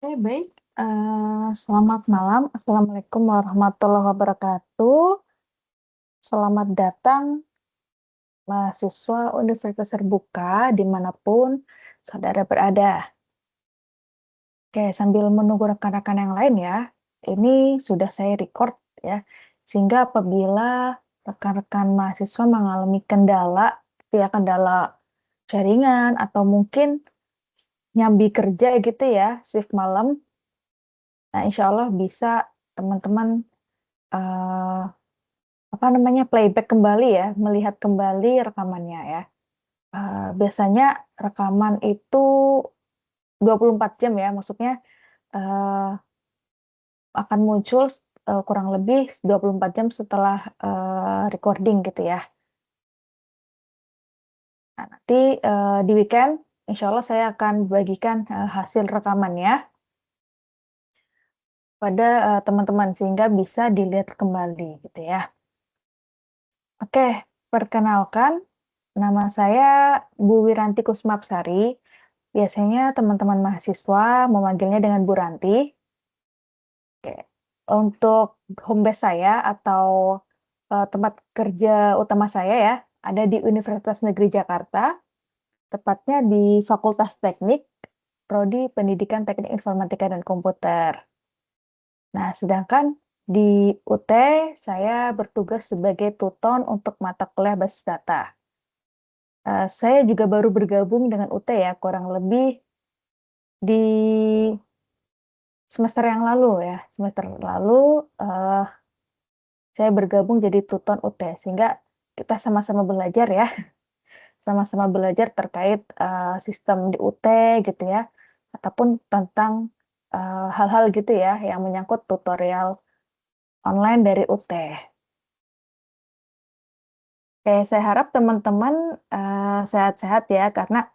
Oke, baik. Selamat malam. Assalamualaikum warahmatullahi wabarakatuh. Selamat datang mahasiswa Universitas Terbuka dimanapun saudara berada. Oke, sambil menunggu rekan-rekan yang lain ya, ini sudah saya record ya, sehingga apabila rekan-rekan mahasiswa mengalami kendala, ya kendala jaringan atau mungkin nyambi kerja gitu ya, shift malam, nah insya Allah bisa teman-teman eh, apa namanya, playback kembali ya, melihat kembali rekamannya ya. Biasanya rekaman itu 24 jam ya, maksudnya, eee, akan muncul kurang lebih 24 jam setelah, recording gitu ya. Nah nanti, di weekend insya Allah saya akan bagikan, hasil rekamannya pada, teman-teman sehingga bisa dilihat kembali gitu ya. Oke, perkenalkan nama saya Bu Wiranti Kusmapsari. Biasanya teman-teman mahasiswa memanggilnya dengan Bu Ranti. Oke. Untuk home base saya atau, tempat kerja utama saya ya, ada di Universitas Negeri Jakarta, tepatnya di Fakultas Teknik, Prodi Pendidikan Teknik Informatika dan Komputer. Nah, sedangkan di UT saya bertugas sebagai tutor untuk mata kuliah basis data. Saya juga baru bergabung dengan UT ya, kurang lebih di semester yang lalu ya, semester lalu, eee, saya bergabung jadi tutor UT, sehingga kita sama-sama belajar ya, sama-sama belajar terkait, sistem di UT gitu ya, ataupun tentang, hal-hal gitu ya yang menyangkut tutorial online dari UT. Oke, saya harap teman-teman, sehat-sehat ya, karena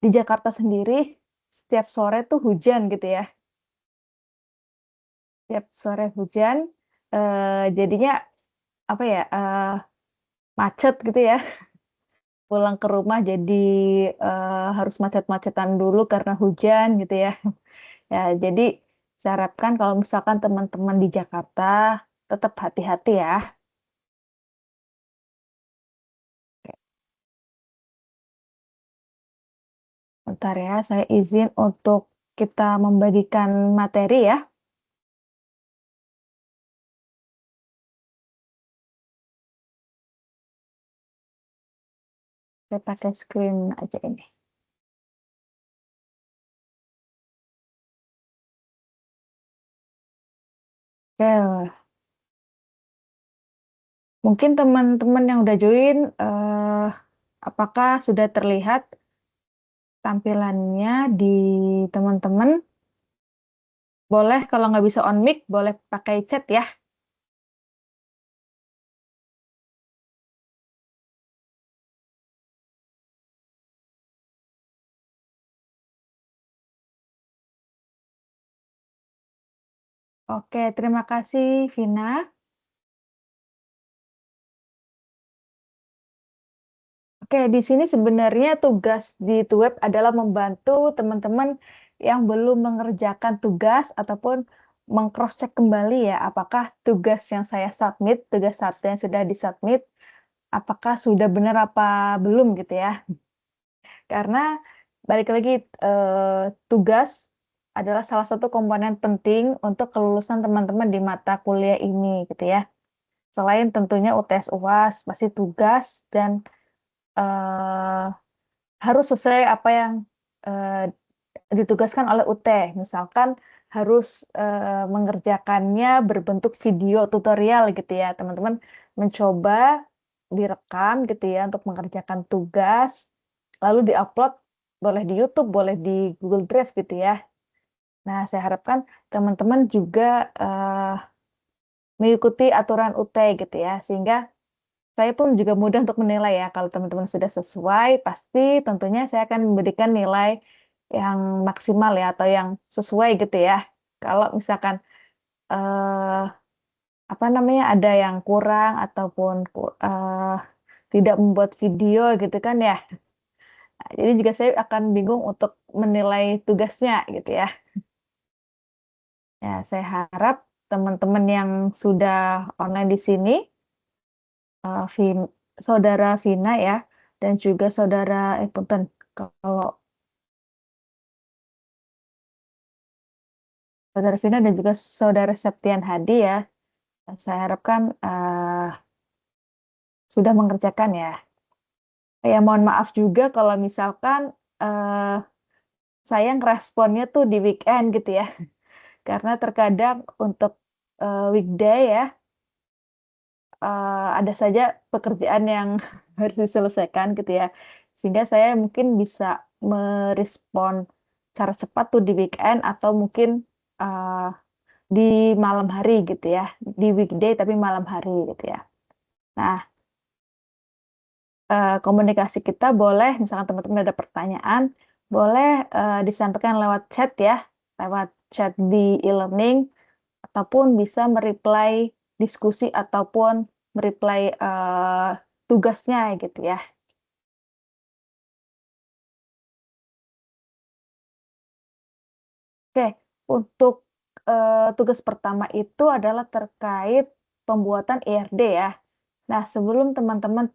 di Jakarta sendiri setiap sore tuh hujan gitu ya, setiap sore hujan, jadinya apa ya, macet gitu ya. Pulang ke rumah jadi, harus macet-macetan dulu karena hujan gitu ya. Ya jadi saya harapkan kalau misalkan teman-teman di Jakarta tetap hati-hati ya. Bentar ya, saya izin untuk kita membagikan materi ya. Saya pakai screen aja ini. Oke, mungkin teman-teman yang udah join, apakah sudah terlihat tampilannya di teman-teman? Boleh kalau nggak bisa on mic, boleh pakai chat ya. Oke, terima kasih Vina. Oke, di sini sebenarnya tugas di Tuweb adalah membantu teman-teman yang belum mengerjakan tugas ataupun meng-cross check kembali ya, apakah tugas yang saya submit, tugas satu yang sudah disubmit, apakah sudah benar apa belum gitu ya. Karena balik lagi, tugas adalah salah satu komponen penting untuk kelulusan teman-teman di mata kuliah ini gitu ya. Selain tentunya UTS UAS, pasti tugas dan, eee harus sesuai apa yang, eee, ditugaskan oleh UT. Misalkan harus, mengerjakannya berbentuk video tutorial gitu ya, teman-teman mencoba direkam gitu ya untuk mengerjakan tugas, lalu di-upload, boleh di YouTube, boleh di Google Drive gitu ya. Nah, saya harapkan teman-teman juga, mengikuti aturan UT gitu ya, sehingga saya pun juga mudah untuk menilai ya, kalau teman-teman sudah sesuai, pasti tentunya saya akan memberikan nilai yang maksimal ya, atau yang sesuai gitu ya. Kalau misalkan, eee, apa namanya, ada yang kurang ataupun tidak membuat video gitu kan ya. Nah, jadi juga saya akan bingung untuk menilai tugasnya gitu ya. Ya, saya harap teman-teman yang sudah online di sini, saudara Vina ya, dan juga saudara, punten, kalau saudara Vina dan juga saudara Septian Hadi ya, saya harapkan sudah mengerjakan ya. Ya, mohon maaf juga kalau misalkan eh, saya ngeresponnya tuh di weekend gitu ya, karena terkadang untuk weekday ya, ada saja pekerjaan yang harus diselesaikan gitu ya. Sehingga saya mungkin bisa merespon secara cepat tuh di weekend atau mungkin uh, di malam hari gitu ya. Di weekday tapi malam hari gitu ya. Nah, komunikasi kita boleh, misalkan teman-teman ada pertanyaan, boleh disampaikan lewat chat ya, lewat chat di e-learning, ataupun bisa mereply diskusi ataupun mereply tugasnya gitu ya. Oke, untuk tugas pertama itu adalah terkait pembuatan IRD ya. Nah, sebelum teman-teman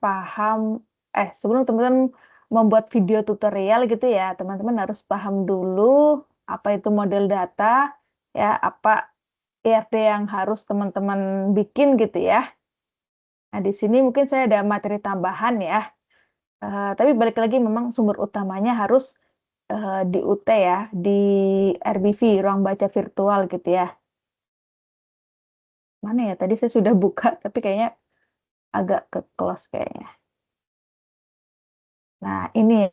membuat video tutorial gitu ya, teman-teman harus paham dulu apa itu model data, ya, apa IRD yang harus teman-teman bikin gitu ya. Nah, di sini mungkin saya ada materi tambahan ya. Tapi balik lagi memang sumber utamanya harus di UT ya, di RBV, ruang baca virtual gitu ya. Mana ya? Tadi saya sudah buka, tapi kayaknya agak ke close kayaknya. Nah, ini.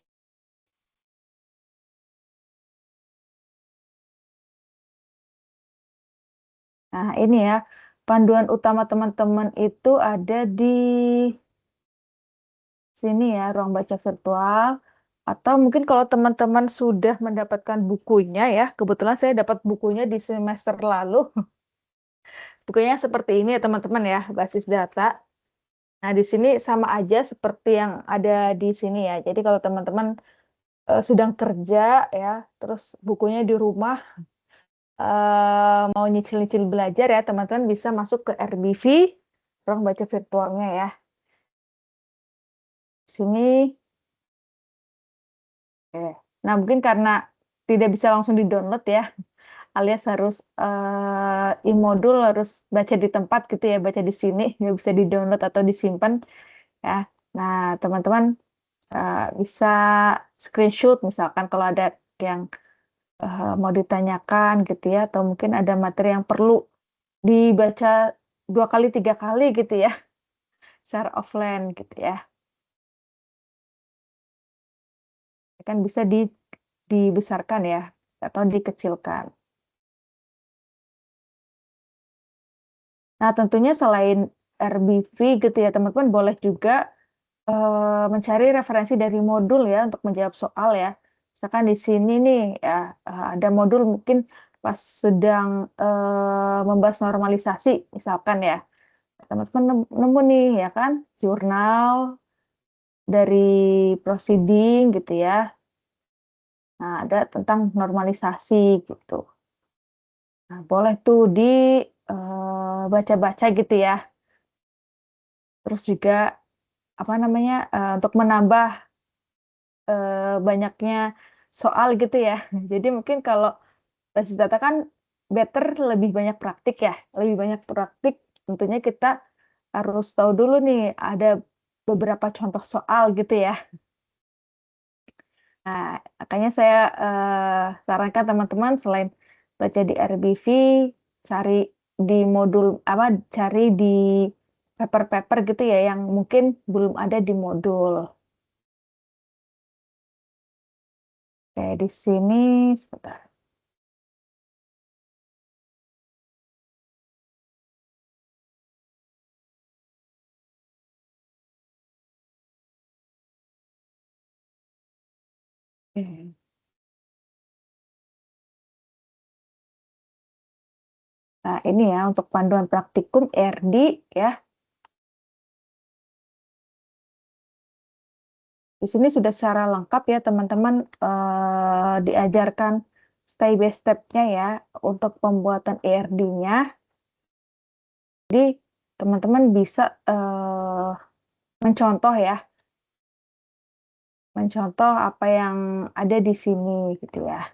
Nah, ini ya. Panduan utama teman-teman itu ada di sini ya, ruang baca virtual. Atau mungkin kalau teman-teman sudah mendapatkan bukunya ya, kebetulan saya dapat bukunya di semester lalu. Bukunya seperti ini ya teman-teman ya, basis data. Nah, di sini sama aja seperti yang ada di sini ya. Jadi kalau teman-teman sedang kerja ya, terus bukunya di rumah, mau nyicil-nyicil belajar ya, teman-teman bisa masuk ke RBV, ruang baca virtualnya ya. Sini, nah mungkin karena tidak bisa langsung di-download ya, alias harus e-modul, harus baca di tempat gitu ya, baca di sini, nggak bisa di-download atau disimpan ya. Nah, teman-teman bisa screenshot misalkan kalau ada yang mau ditanyakan gitu ya, atau mungkin ada materi yang perlu dibaca 2 kali 3 kali gitu ya, secara offline gitu ya, kan bisa dibesarkan ya atau dikecilkan. Nah, tentunya selain RBV gitu ya, teman-teman boleh juga mencari referensi dari modul ya untuk menjawab soal ya. Misalkan di sini nih ya, ada modul mungkin pas sedang membahas normalisasi misalkan ya. Teman-teman nemu nih ya kan, jurnal dari proceeding gitu ya. Nah, ada tentang normalisasi gitu. Nah, boleh tuh baca-baca gitu ya. Terus juga apa namanya, untuk menambah banyaknya soal gitu ya. Jadi mungkin kalau basis data kan better lebih banyak praktik ya. Lebih banyak praktik tentunya kita harus tahu dulu nih ada beberapa contoh soal gitu ya. Nah, makanya saya sarankan teman-teman selain baca di RBV, cari di modul apa, cari di paper-paper gitu ya yang mungkin belum ada di modul. Kayak di sini sebentar. Oke. Nah, ini ya untuk panduan praktikum RD ya. Di sini sudah secara lengkap ya teman-teman diajarkan step by step-nya ya untuk pembuatan ERD-nya. Jadi teman-teman bisa mencontoh ya, mencontoh apa yang ada di sini gitu ya.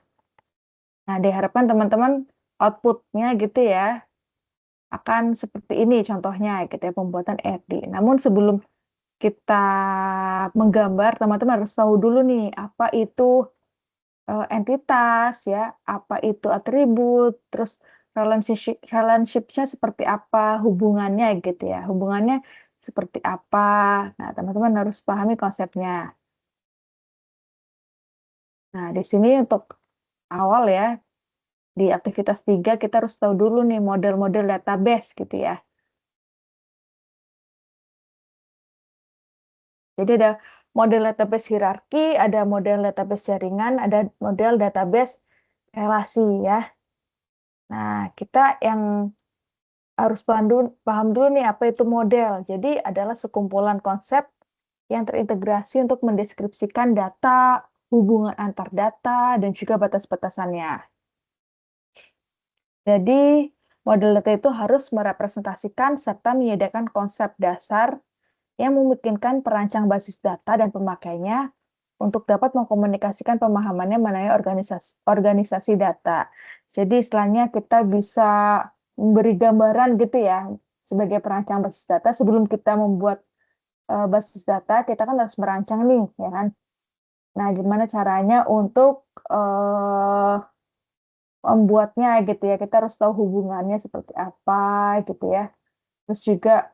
Nah, diharapkan teman-teman output-nya gitu ya akan seperti ini contohnya gitu ya, pembuatan ERD. Namun sebelum kita menggambar, teman-teman harus tahu dulu nih apa itu entitas ya, apa itu atribut, terus relationship-nya seperti apa, hubungannya gitu ya, hubungannya seperti apa. Nah, teman-teman harus pahami konsepnya. Nah, di sini untuk awal ya, di aktivitas 3 kita harus tahu dulu nih model-model database gitu ya. Jadi ada model database hierarki, ada model database jaringan, ada model database relasi ya. Nah, kita yang harus paham dulu nih apa itu model. Jadi adalah sekumpulan konsep yang terintegrasi untuk mendeskripsikan data, hubungan antar data, dan juga batas-batasannya. Jadi, model data itu harus merepresentasikan serta menyediakan konsep dasar yang memungkinkan perancang basis data dan pemakainya untuk dapat mengkomunikasikan pemahamannya mengenai organisasi data. Jadi istilahnya kita bisa memberi gambaran gitu ya sebagai perancang basis data sebelum kita membuat basis data kita kan harus merancang nih ya kan. Nah, gimana caranya untuk membuatnya gitu ya. Kita harus tahu hubungannya seperti apa gitu ya. Terus juga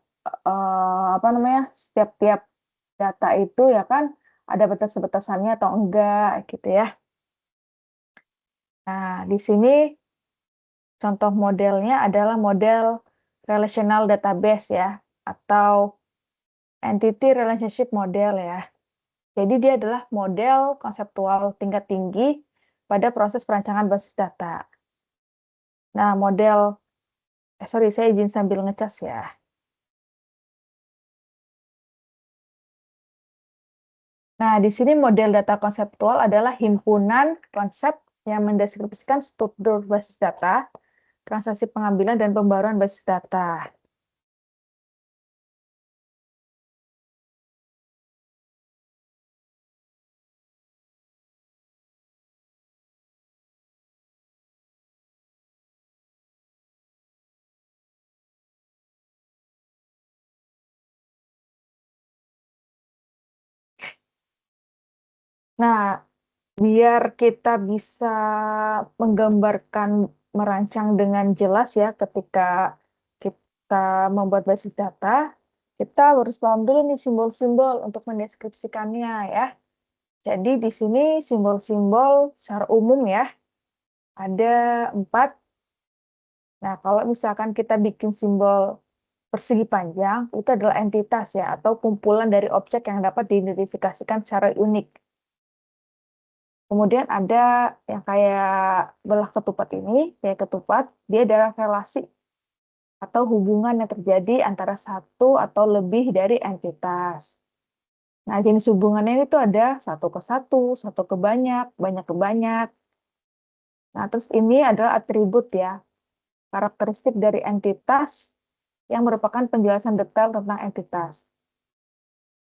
apa namanya? Setiap-tiap data itu ya kan ada batas-batasannya atau enggak gitu ya. Nah, di sini contoh modelnya adalah model relational database ya atau entity relationship model ya. Jadi dia adalah model konseptual tingkat tinggi pada proses perancangan basis data. Nah, sorry saya izin sambil ngecas ya. Nah, di sini model data konseptual adalah himpunan konsep yang mendeskripsikan struktur basis data, transaksi pengambilan dan pembaruan basis data. Nah, biar kita bisa menggambarkan, merancang dengan jelas ya ketika kita membuat basis data, kita harus paham dulu nih simbol-simbol untuk mendeskripsikannya ya. Jadi di sini simbol-simbol secara umum ya, ada 4. Nah, kalau misalkan kita bikin simbol persegi panjang, itu adalah entitas ya, atau kumpulan dari objek yang dapat diidentifikasikan secara unik. Kemudian ada yang kayak belah ketupat ini, kayak ketupat, dia adalah relasi atau hubungan yang terjadi antara satu atau lebih dari entitas. Nah, jenis hubungannya itu ada satu ke banyak, banyak ke banyak. Nah, terus ini adalah atribut ya, karakteristik dari entitas yang merupakan penjelasan detail tentang entitas.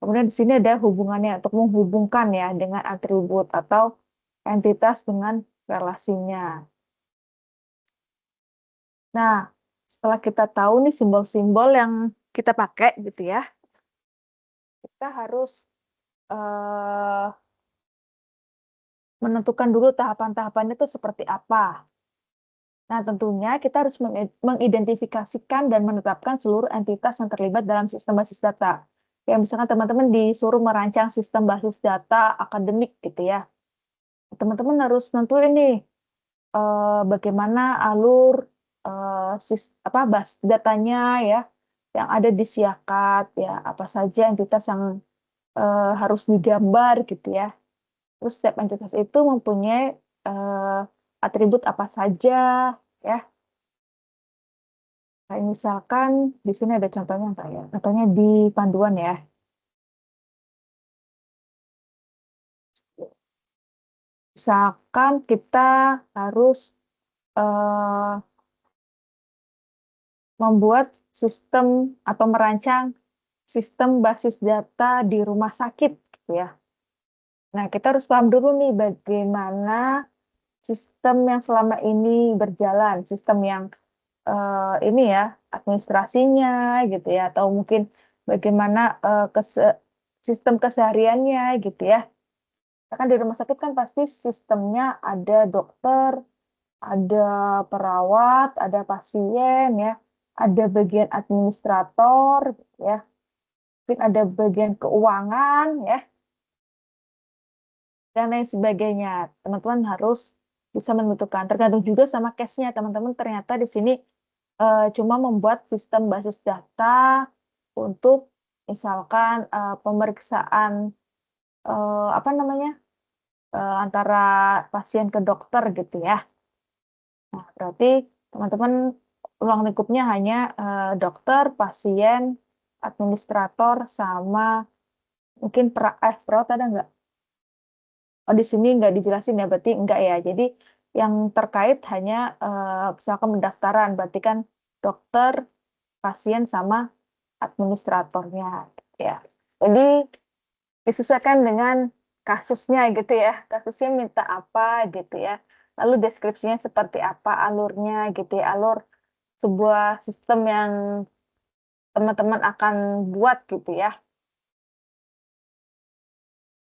Kemudian di sini ada hubungannya untuk menghubungkan ya dengan atribut atau entitas dengan relasinya. Nah, setelah kita tahu nih simbol-simbol yang kita pakai gitu ya, kita harus eh, menentukan dulu tahapan-tahapannya itu seperti apa. Nah, tentunya kita harus mengidentifikasikan dan menetapkan seluruh entitas yang terlibat dalam sistem basis data. Ya, misalkan teman-teman disuruh merancang sistem basis data akademik gitu ya. Teman-teman harus nentuin nih bagaimana alur datanya ya yang ada di Siakat ya, apa saja entitas yang harus digambar gitu ya. Terus setiap entitas itu mempunyai eh, atribut apa saja ya. Kayak misalkan di sini ada contohnya kayak contohnya di panduan ya. Misalkan kita harus, eee, membuat sistem atau merancang sistem basis data di rumah sakit gitu ya. Nah, kita harus paham dulu nih bagaimana sistem yang selama ini berjalan, sistem yang, ini ya, administrasinya gitu ya, atau mungkin bagaimana, sistem kesehariannya gitu ya. Kan di rumah sakit kan pasti sistemnya ada dokter, ada perawat, ada pasien ya, ada bagian administrator gitu ya, mungkin ada bagian keuangan ya, dan lain sebagainya. Teman-teman harus bisa menentukan, tergantung juga sama case-nya teman-teman ternyata di sini, cuma membuat sistem basis data untuk misalkan, pemeriksaan, apa namanya, antara pasien ke dokter gitu ya. Nah, berarti teman-teman ruang lingkupnya hanya, dokter, pasien, administrator, sama mungkin perawat ada nggak? Oh, di sini nggak dijelasin ya, berarti enggak ya. Jadi yang terkait hanya, misalkan pendaftaran, berarti kan dokter, pasien, sama administratornya, gitu ya. Jadi disesuaikan dengan kasusnya gitu ya, kasusnya minta apa gitu ya, lalu deskripsinya seperti apa alurnya gitu ya, alur sebuah sistem yang teman-teman akan buat gitu ya.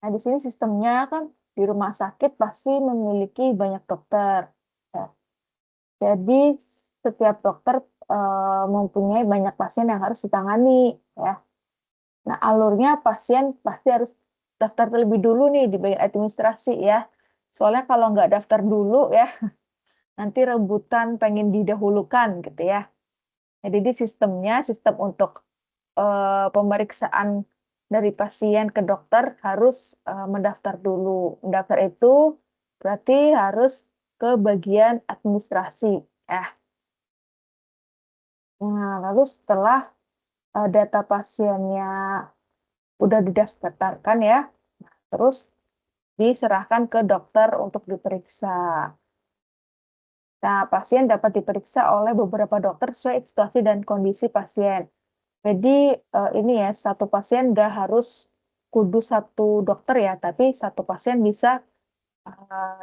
Nah, di sini sistemnya kan di rumah sakit pasti memiliki banyak dokter, ya. Jadi setiap dokter, mempunyai banyak pasien yang harus ditangani, ya. Nah, alurnya pasien pasti harus daftar terlebih dulu nih di bagian administrasi ya. Soalnya kalau nggak daftar dulu ya, nanti rebutan pengen didahulukan gitu ya. Nah, jadi sistemnya, sistem untuk, pemeriksaan dari pasien ke dokter harus, mendaftar dulu. Mendaftar itu berarti harus ke bagian administrasi ya. Nah, lalu setelah, data pasiennya udah didaftarkan ya, terus diserahkan ke dokter untuk diperiksa. Nah, pasien dapat diperiksa oleh beberapa dokter sesuai situasi dan kondisi pasien. Jadi, ini ya, satu pasien nggak harus kudu satu dokter ya, tapi satu pasien bisa,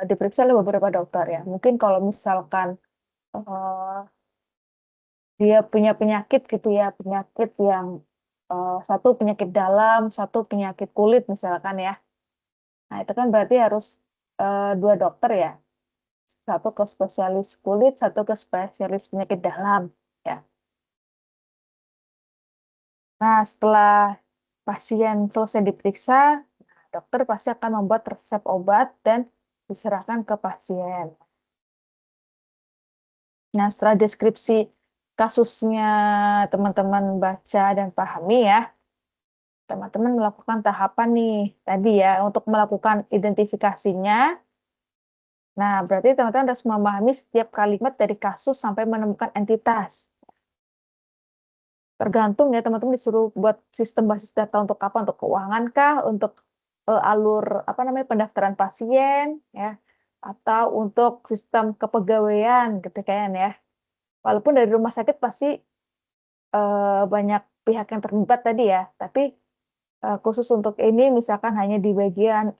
diperiksa oleh beberapa dokter ya. Mungkin kalau misalkan, eee, dia punya penyakit gitu ya, penyakit yang, satu penyakit dalam, satu penyakit kulit misalkan ya. Nah, itu kan berarti harus, 2 dokter ya, satu ke spesialis kulit, satu ke spesialis penyakit dalam, ya. Nah, setelah pasien selesai diperiksa, dokter pasti akan membuat resep obat dan diserahkan ke pasien. Nah, setelah deskripsi kasusnya teman-teman baca dan pahami ya, teman-teman melakukan tahapan nih, tadi ya, untuk melakukan identifikasinya. Nah, berarti teman-teman harus memahami setiap kalimat dari kasus sampai menemukan entitas. Tergantung ya teman-teman disuruh buat sistem basis data untuk apa, untuk keuangan kah, untuk, alur apa namanya, pendaftaran pasien ya, atau untuk sistem kepegawaian gitu kan ya. Walaupun dari rumah sakit pasti, banyak pihak yang terlibat tadi ya, tapi, khusus untuk ini misalkan hanya di bagian,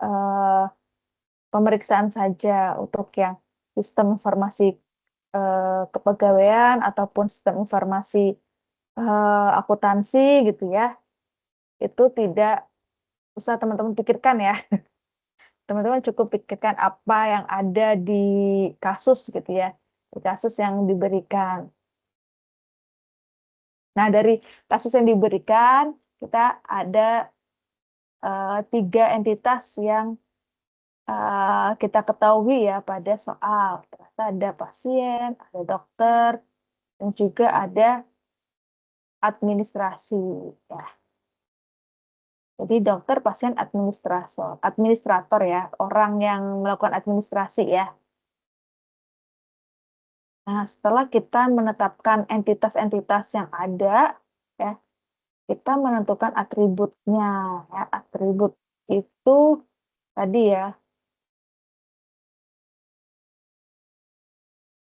pemeriksaan saja untuk yang sistem informasi, kepegawaian ataupun sistem informasi, akuntansi gitu ya, itu tidak usah teman-teman pikirkan ya. Teman-teman cukup pikirkan apa yang ada di kasus gitu ya, di kasus yang diberikan. Nah, dari kasus yang diberikan, kita ada, 3 entitas yang, kita ketahui ya pada soal. Ternyata ada pasien, ada dokter, dan juga ada administrasi, ya. Jadi dokter, pasien, administrator ya, orang yang melakukan administrasi ya. Nah, setelah kita menetapkan entitas-entitas yang ada, ya, kita menentukan atributnya, ya. Atribut itu tadi ya,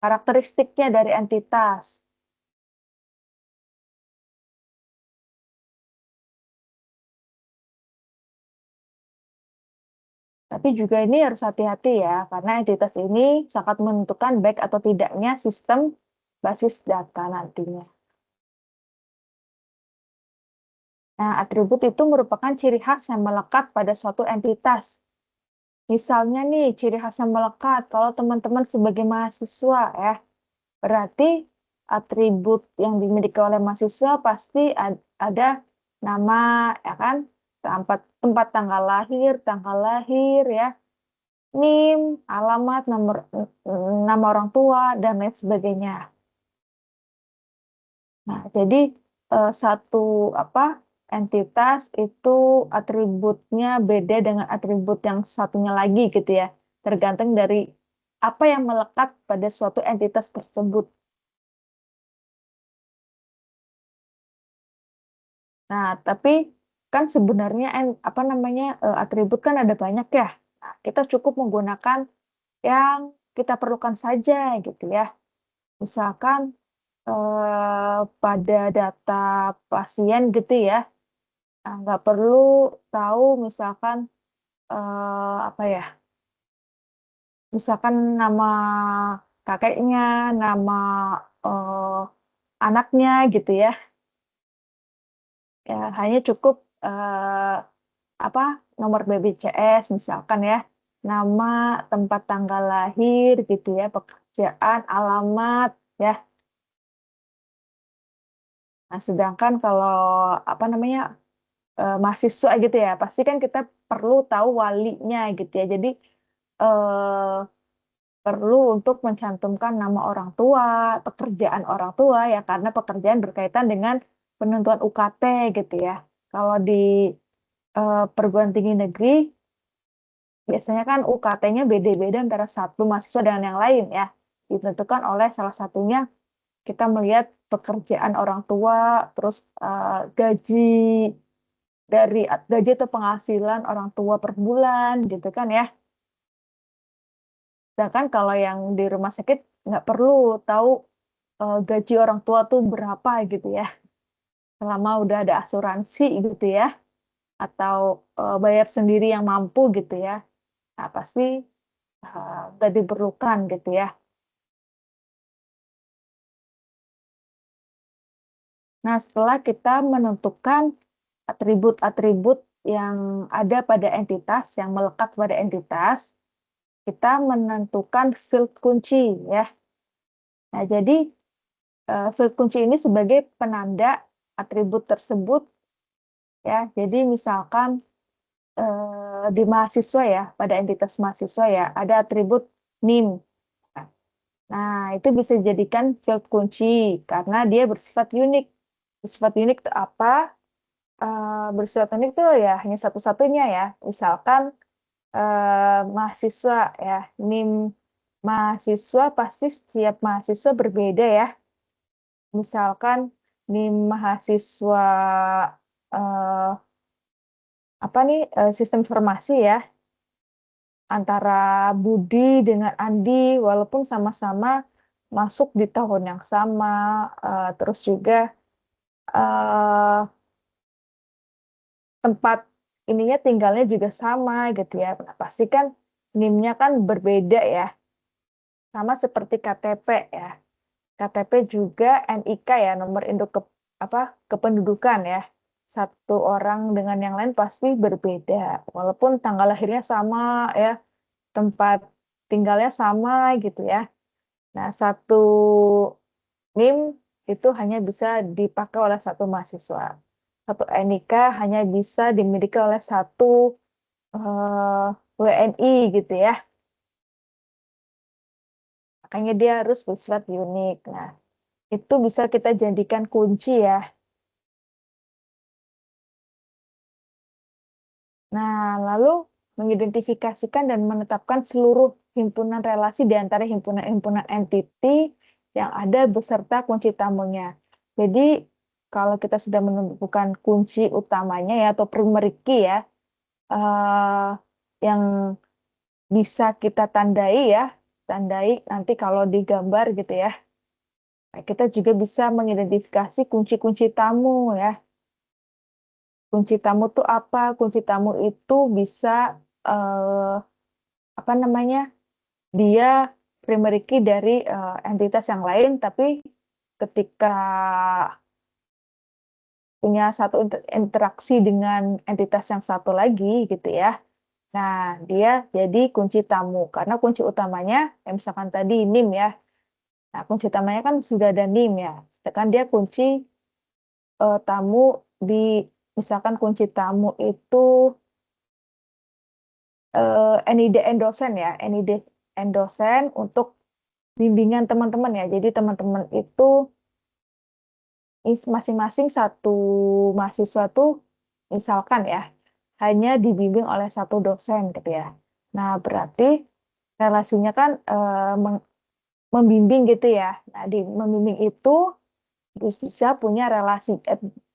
karakteristiknya dari entitas. Tapi juga ini harus hati-hati ya, karena entitas ini sangat menentukan baik atau tidaknya sistem basis data nantinya. Nah, atribut itu merupakan ciri khas yang melekat pada suatu entitas. Misalnya nih, ciri khas yang melekat, kalau teman-teman sebagai mahasiswa ya, berarti atribut yang dimiliki oleh mahasiswa pasti ada nama, ya kan? Tempat tanggal lahir ya, NIM, alamat, nama orang tua, dan lain sebagainya. Nah, jadi satu entitas itu atributnya beda dengan atribut yang satunya lagi gitu ya, tergantung dari apa yang melekat pada suatu entitas tersebut. Nah, tapi kan sebenarnya atribut kan ada banyak ya. Nah, kita cukup menggunakan yang kita perlukan saja gitu ya. Misalkan pada data pasien gitu ya, nggak perlu tahu misalkan misalkan nama kakeknya, nama eh, anaknya gitu ya. Ya, hanya cukup nomor BPJS misalkan ya, nama, tempat tanggal lahir gitu ya, pekerjaan, alamat ya. Nah, sedangkan kalau mahasiswa gitu ya, pasti kan kita perlu tahu walinya gitu ya. Jadi eh, perlu untuk mencantumkan nama orang tua, pekerjaan orang tua ya, karena pekerjaan berkaitan dengan penentuan UKT gitu ya. Kalau di perguruan tinggi negeri biasanya kan UKT-nya beda-beda antara satu mahasiswa dengan yang lain ya. Ditentukan oleh salah satunya kita melihat pekerjaan orang tua, terus gaji atau penghasilan orang tua per bulan gitu kan ya. Sedangkan kalau yang di rumah sakit nggak perlu tahu gaji orang tua tuh berapa gitu ya. Selama udah ada asuransi gitu ya, atau bayar sendiri yang mampu gitu ya. Nah, pasti nggak diperlukan gitu ya. Nah, setelah kita menentukan atribut-atribut yang ada pada entitas, yang melekat pada entitas, kita menentukan field kunci ya. Nah, jadi field kunci ini sebagai penanda atribut tersebut ya. Jadi misalkan di mahasiswa ya, pada entitas mahasiswa ya, ada atribut NIM. Nah, itu bisa dijadikan field kunci karena dia bersifat unik. Bersifat unik itu apa? Bersifat unik itu ya hanya satu-satunya ya. Misalkan mahasiswa ya, NIM mahasiswa pasti setiap mahasiswa berbeda ya. Misalkan NIM mahasiswa eh, sistem informasi ya, antara Budi dengan Andi walaupun sama-sama masuk di tahun yang sama, terus juga eh, tempat ininya tinggalnya juga sama gitu ya. Nah, pasti kan NIM-nya kan berbeda ya, sama seperti KTP ya. KTP juga NIK ya, nomor induk kependudukan ya. Satu orang dengan yang lain pasti berbeda, walaupun tanggal lahirnya sama ya, tempat tinggalnya sama gitu ya. Nah, satu NIM itu hanya bisa dipakai oleh satu mahasiswa. Satu NIK hanya bisa dimiliki oleh satu WNI gitu ya. Makanya dia harus bersifat unik. Nah, itu bisa kita jadikan kunci ya. Nah, lalu mengidentifikasikan dan menetapkan seluruh himpunan relasi di antara himpunan-himpunan entiti yang ada beserta kunci tamunya. Jadi, kalau kita sudah menemukan kunci utamanya ya atau primary key ya, yang bisa kita tandai ya, tandai nanti kalau digambar gitu ya. Nah, kita juga bisa mengidentifikasi kunci-kunci tamu ya. Kunci tamu tuh apa? Kunci tamu itu bisa eh, apa namanya? Dia primary key dari entitas yang lain, tapi ketika punya satu interaksi dengan entitas yang satu lagi gitu ya. Nah, dia jadi kunci tamu karena kunci utamanya misalkan tadi NIM ya. Nah, kunci utamanya kan sudah ada NIM ya. Sedangkan dia kunci tamu di misalkan kunci tamu itu NIDN dosen ya, NIDN dosen untuk bimbingan teman-teman ya. Jadi teman-teman itu masing-masing satu mahasiswa tuh misalkan ya hanya dibimbing oleh satu dosen gitu ya. Nah, berarti relasinya kan membimbing gitu ya. Nah, di membimbing itu bisa punya relasi,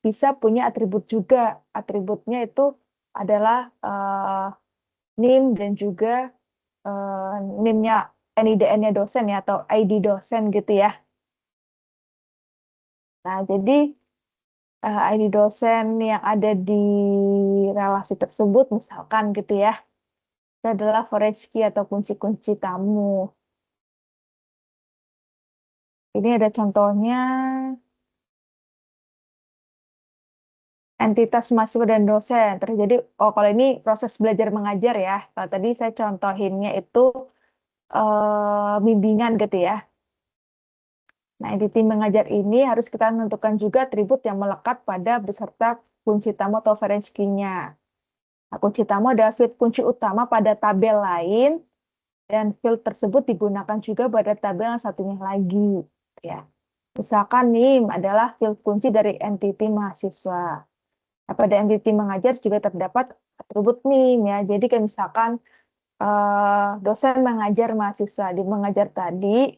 bisa punya atribut juga. Atributnya itu adalah NIM dan juga NIM-nya NIDN-nya dosen ya atau ID dosen gitu ya. Nah, jadi ID dosen yang ada di relasi tersebut misalkan gitu ya. Itu adalah foreign key atau kunci-kunci tamu. Ini ada contohnya entitas mahasiswa dan dosen. Terjadi, oh kalau ini proses belajar mengajar ya. Kalau tadi saya contohinnya itu bimbingan gitu ya. Nah, entiti mengajar ini harus kita menentukan juga atribut yang melekat pada beserta kunci tamu atau foreign key-nya. Nah, kunci tamu adalah field kunci utama pada tabel lain dan field tersebut digunakan juga pada tabel yang satunya lagi. Ya, misalkan NIM adalah field kunci dari entiti mahasiswa. Nah, pada entiti mengajar juga terdapat atribut NIM ya. Jadi kayak misalkan dosen mengajar mahasiswa di mengajar tadi,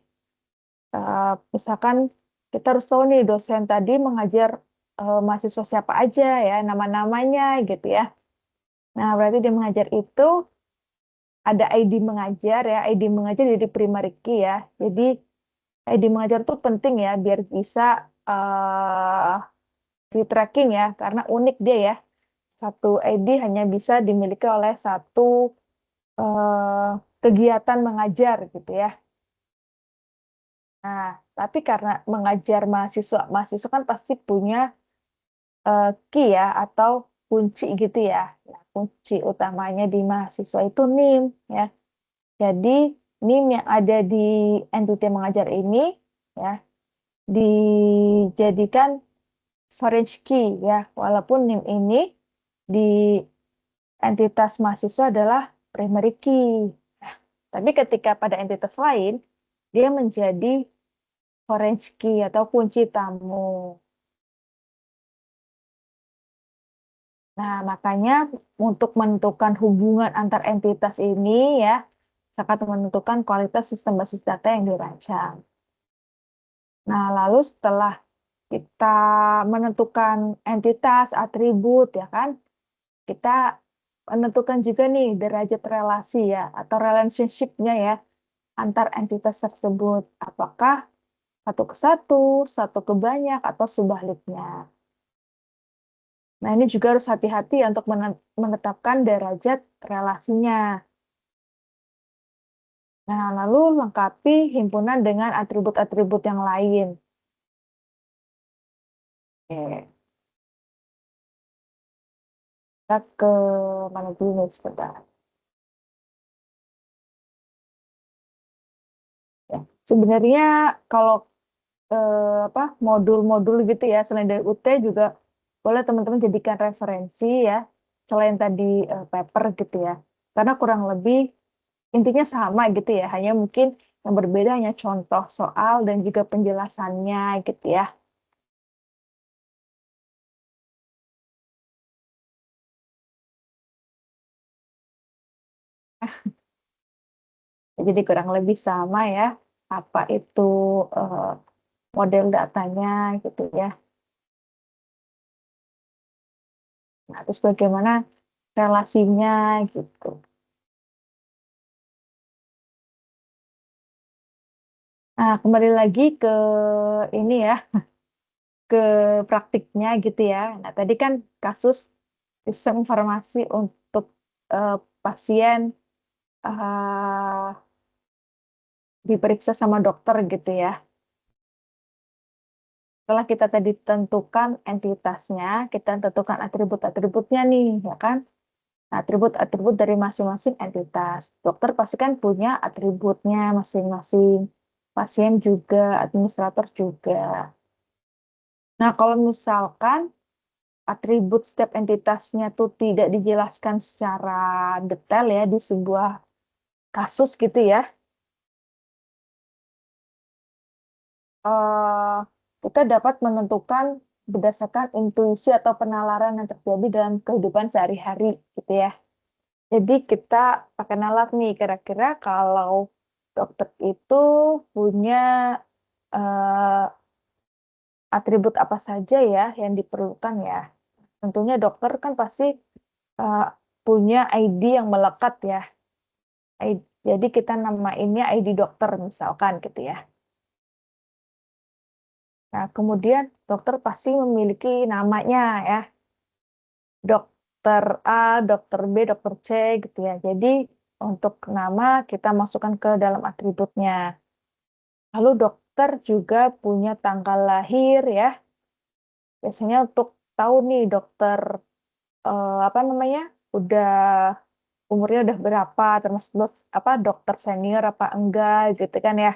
misalkan kita harus tahu nih dosen tadi mengajar mahasiswa siapa aja ya, nama-namanya gitu ya. Nah, berarti dia mengajar itu ada ID mengajar ya, ID mengajar jadi primary key ya. Jadi ID mengajar tuh penting ya biar bisa di tracking ya, karena unik dia ya. Satu ID hanya bisa dimiliki oleh satu eh, kegiatan mengajar gitu ya. Nah, tapi karena mengajar mahasiswa, mahasiswa kan pasti punya key ya atau kunci gitu ya. Nah, kunci utamanya di mahasiswa itu NIM ya. Jadi NIM yang ada di entiti mengajar ini ya dijadikan storage key ya. Walaupun NIM ini di entitas mahasiswa adalah primary key. Nah, tapi ketika pada entitas lain dia menjadi storage key atau kunci tamu. Nah, makanya untuk menentukan hubungan antar entitas ini ya sangat menentukan kualitas sistem basis data yang dirancang. Nah, lalu setelah kita menentukan entitas, atribut, ya kan, kita menentukan juga nih derajat relasi ya, atau relationship-nya ya, antar entitas tersebut. Apakah satu ke satu ke banyak, atau sebaliknya. Nah, ini juga harus hati-hati ya untuk menetapkan derajat relasinya. Nah, lalu lengkapi himpunan dengan atribut-atribut yang lain. Oke. Kita ke mana dulu nih sebentar. Ya. Sebenarnya kalau apa modul-modul gitu ya selain dari UT juga boleh teman-teman jadikan referensi ya selain tadi paper gitu ya. Karena kurang lebih intinya sama gitu ya, hanya mungkin yang berbeda hanya contoh soal dan juga penjelasannya gitu ya. Jadi kurang lebih sama ya apa itu eh, model datanya gitu ya. Nah, terus bagaimana relasinya gitu. Nah, kembali lagi ke ini ya, ke praktiknya gitu ya. Nah, tadi kan kasus sistem informasi untuk pasien eh, diperiksa sama dokter gitu ya. Setelah kita tadi tentukan entitasnya, kita tentukan atribut-atributnya nih, ya kan? Nah, atribut-atribut dari masing-masing entitas. Dokter pasti kan punya atributnya masing-masing. Pasien juga, administrator juga. Nah, kalau misalkan atribut setiap entitasnya tuh tidak dijelaskan secara detail ya di sebuah kasus gitu ya, eh, kita dapat menentukan berdasarkan intuisi atau penalaran yang terjadi dalam kehidupan sehari-hari gitu ya. Jadi kita pakai nalar nih, kira-kira kalau dokter itu punya eh, atribut apa saja ya yang diperlukan ya. Tentunya dokter kan pasti eh, punya ID yang melekat ya. Jadi kita namainnya ID dokter misalkan gitu ya. Nah, kemudian dokter pasti memiliki namanya ya. Dokter A, dokter B, dokter C gitu ya. Jadi untuk nama kita masukkan ke dalam atributnya. Lalu dokter juga punya tanggal lahir ya. Biasanya untuk tahu nih dokter apa namanya udah umurnya udah berapa, termasuk apa dokter senior apa enggak gitu kan ya.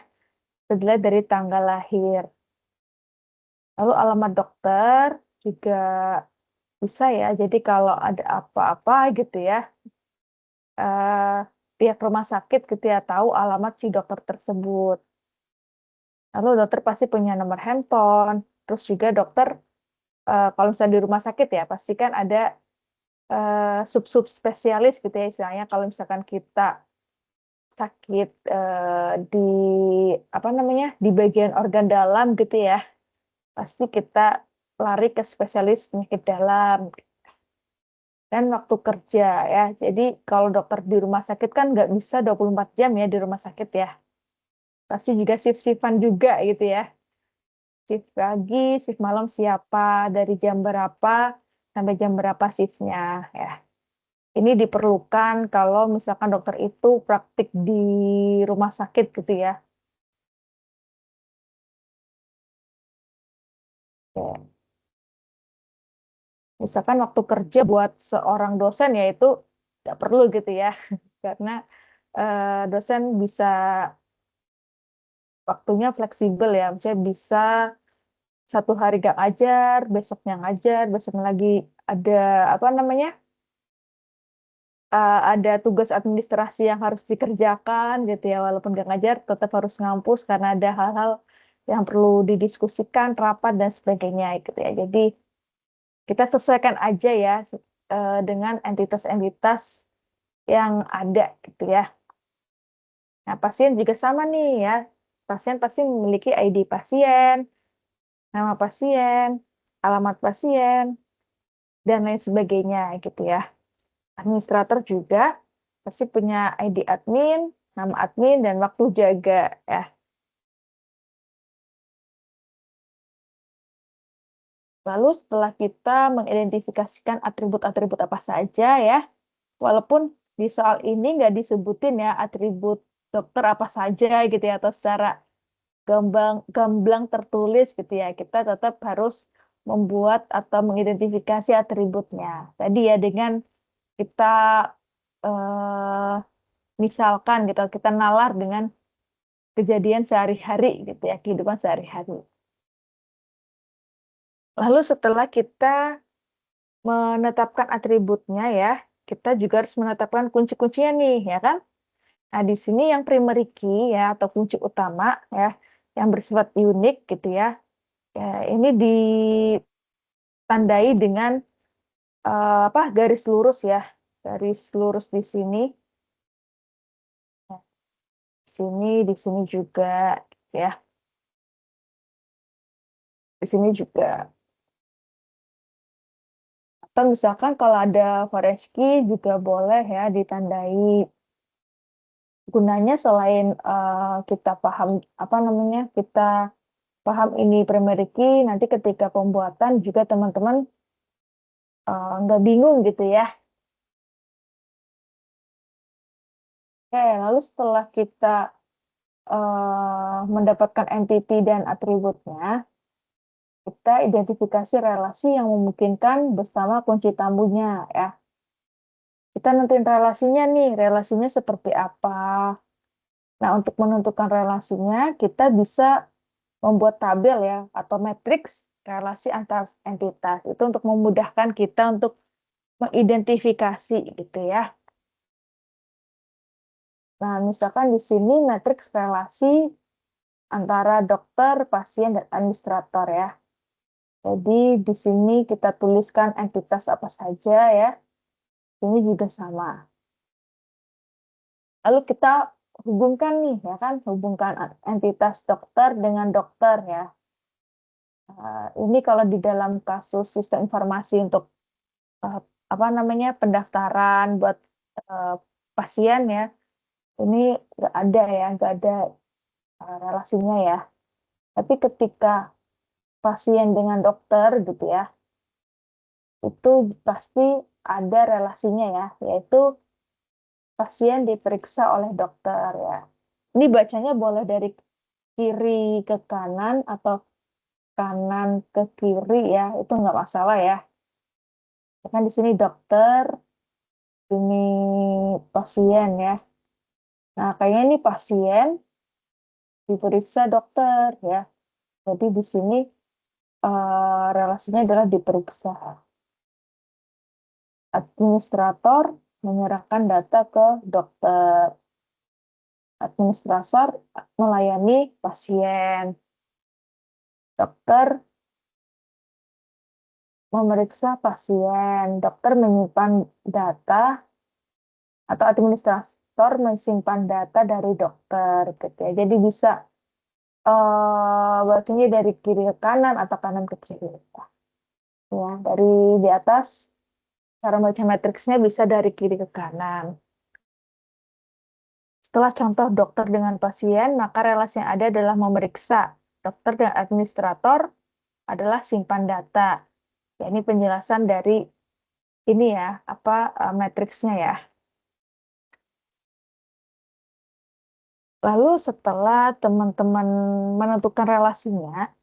Itu dilihat dari tanggal lahir. Lalu alamat dokter juga bisa ya. Jadi kalau ada apa-apa gitu ya, eh, pihak rumah sakit gitu ya tahu alamat si dokter tersebut. Lalu dokter pasti punya nomor handphone. Terus juga dokter kalau misalnya di rumah sakit ya pasti kan ada sub-sub spesialis gitu ya istilahnya. Kalau misalkan kita sakit di apa namanya di bagian organ dalam gitu ya, pasti kita lari ke spesialis penyakit dalam dan waktu kerja ya. Jadi kalau dokter di rumah sakit kan nggak bisa 24 jam ya di rumah sakit ya. Pasti juga shift-shiftan juga gitu ya. Shift pagi, shift malam siapa, dari jam berapa sampai jam berapa shiftnya ya. Ini diperlukan kalau misalkan dokter itu praktik di rumah sakit gitu ya. Ya. Misalkan waktu kerja buat seorang dosen ya itu nggak perlu gitu ya. Karena dosen bisa waktunya fleksibel ya. Misalnya bisa satu hari gak ngajar, besoknya ngajar, besoknya lagi ada apa namanya ada tugas administrasi yang harus dikerjakan gitu ya. Walaupun gak ngajar, tetap harus ngampus karena ada hal-hal yang perlu didiskusikan, rapat dan sebagainya gitu ya. Jadi kita sesuaikan aja ya dengan entitas-entitas yang ada gitu ya. Nah, pasien juga sama nih ya. Pasien pasti memiliki ID pasien, nama pasien, alamat pasien, dan lain sebagainya gitu ya. Administrator juga pasti punya ID admin, nama admin, dan waktu jaga ya. Lalu setelah kita mengidentifikasikan atribut-atribut apa saja ya, walaupun di soal ini nggak disebutin ya atribut dokter apa saja gitu ya, atau secara gamblang tertulis gitu ya, kita tetap harus membuat atau mengidentifikasi atributnya. Tadi ya dengan kita eh, misalkan gitu, kita nalar dengan kejadian sehari-hari gitu ya, kehidupan sehari-hari. Lalu setelah kita menetapkan atributnya ya, kita juga harus menetapkan kunci-kuncinya nih, ya kan? Nah, di sini yang primary key ya atau kunci utama ya, yang bersifat unik gitu ya. Ya, ini ditandai dengan apa garis lurus ya, garis lurus di sini, nah, di sini juga ya, di sini juga. Atau misalkan kalau ada foreign key juga boleh ya ditandai gunanya selain kita paham apa namanya, kita paham ini primary key, nanti ketika pembuatan juga teman-teman nggak bingung gitu ya. Oke, lalu setelah kita mendapatkan entity dan atributnya, kita identifikasi relasi yang memungkinkan bersama kunci tamunya ya. Kita nentuin relasinya nih, relasinya seperti apa. Nah, untuk menentukan relasinya, kita bisa membuat tabel ya, atau matriks relasi antar entitas. Itu untuk memudahkan kita untuk mengidentifikasi gitu ya. Nah, misalkan di sini matriks relasi antara dokter, pasien, dan administrator ya. Jadi di sini kita tuliskan entitas apa saja ya. Ini juga sama. Lalu kita hubungkan nih ya kan, hubungkan entitas dokter dengan dokter ya. Ini kalau di dalam kasus sistem informasi untuk eh, apa namanya pendaftaran buat eh, pasien ya, ini nggak ada ya, nggak ada relasinya ya. Tapi ketika pasien dengan dokter gitu ya, itu pasti ada relasinya ya, yaitu pasien diperiksa oleh dokter ya. Ini bacanya boleh dari kiri ke kanan atau kanan ke kiri ya, itu nggak masalah ya. Kan di sini dokter, ini pasien ya. Nah, kayaknya ini pasien diperiksa dokter ya. Jadi di sini relasinya adalah diperiksa. Administrator menyerahkan data ke dokter. Administrator melayani pasien. Dokter memeriksa pasien. Dokter menyimpan data atau administrator menyimpan data dari dokter gitu ya. Jadi bisa bacanya dari kiri ke kanan atau kanan ke kiri. Ya, dari di atas cara baca matriksnya bisa dari kiri ke kanan. Setelah contoh dokter dengan pasien, maka relasi yang ada adalah memeriksa. Dokter dan administrator adalah simpan data. Ya, ini penjelasan dari ini ya, apa matriksnya ya. Lalu setelah teman-teman menentukan relasinya,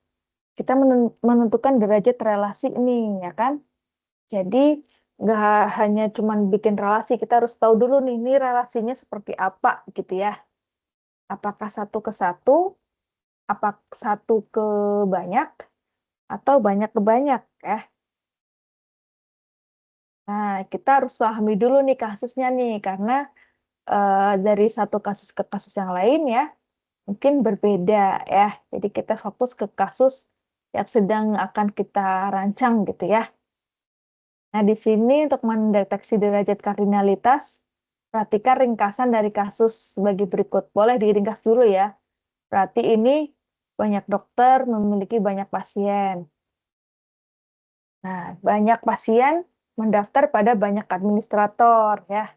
kita menentukan derajat relasi ini, ya kan? Jadi nggak hanya cuman bikin relasi, kita harus tahu dulu nih, ini relasinya seperti apa gitu ya. Apakah satu ke satu, apa satu ke banyak, atau banyak ke banyak ya. Nah, kita harus pahami dulu nih kasusnya nih, karena dari satu kasus ke kasus yang lain ya, mungkin berbeda ya. Jadi kita fokus ke kasus yang sedang akan kita rancang gitu ya. Nah, di sini untuk mendeteksi derajat kardinalitas, perhatikan ringkasan dari kasus sebagai berikut. Boleh diringkas dulu ya. Berarti ini banyak dokter memiliki banyak pasien. Nah, banyak pasien mendaftar pada banyak administrator ya.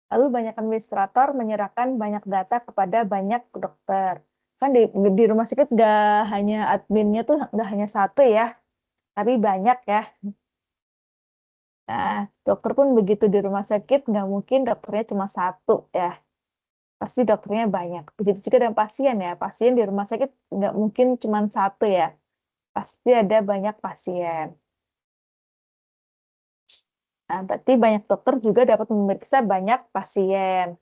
Lalu banyak administrator menyerahkan banyak data kepada banyak dokter. Kan di rumah sakit nggak hanya adminnya tuh nggak hanya satu ya, tapi banyak ya. Nah, dokter pun begitu di rumah sakit nggak mungkin dokternya cuma satu ya. Pasti dokternya banyak. Begitu juga dengan pasien ya. Pasien di rumah sakit nggak mungkin cuma satu ya. Pasti ada banyak pasien. Nah, berarti banyak dokter juga dapat memeriksa banyak pasien.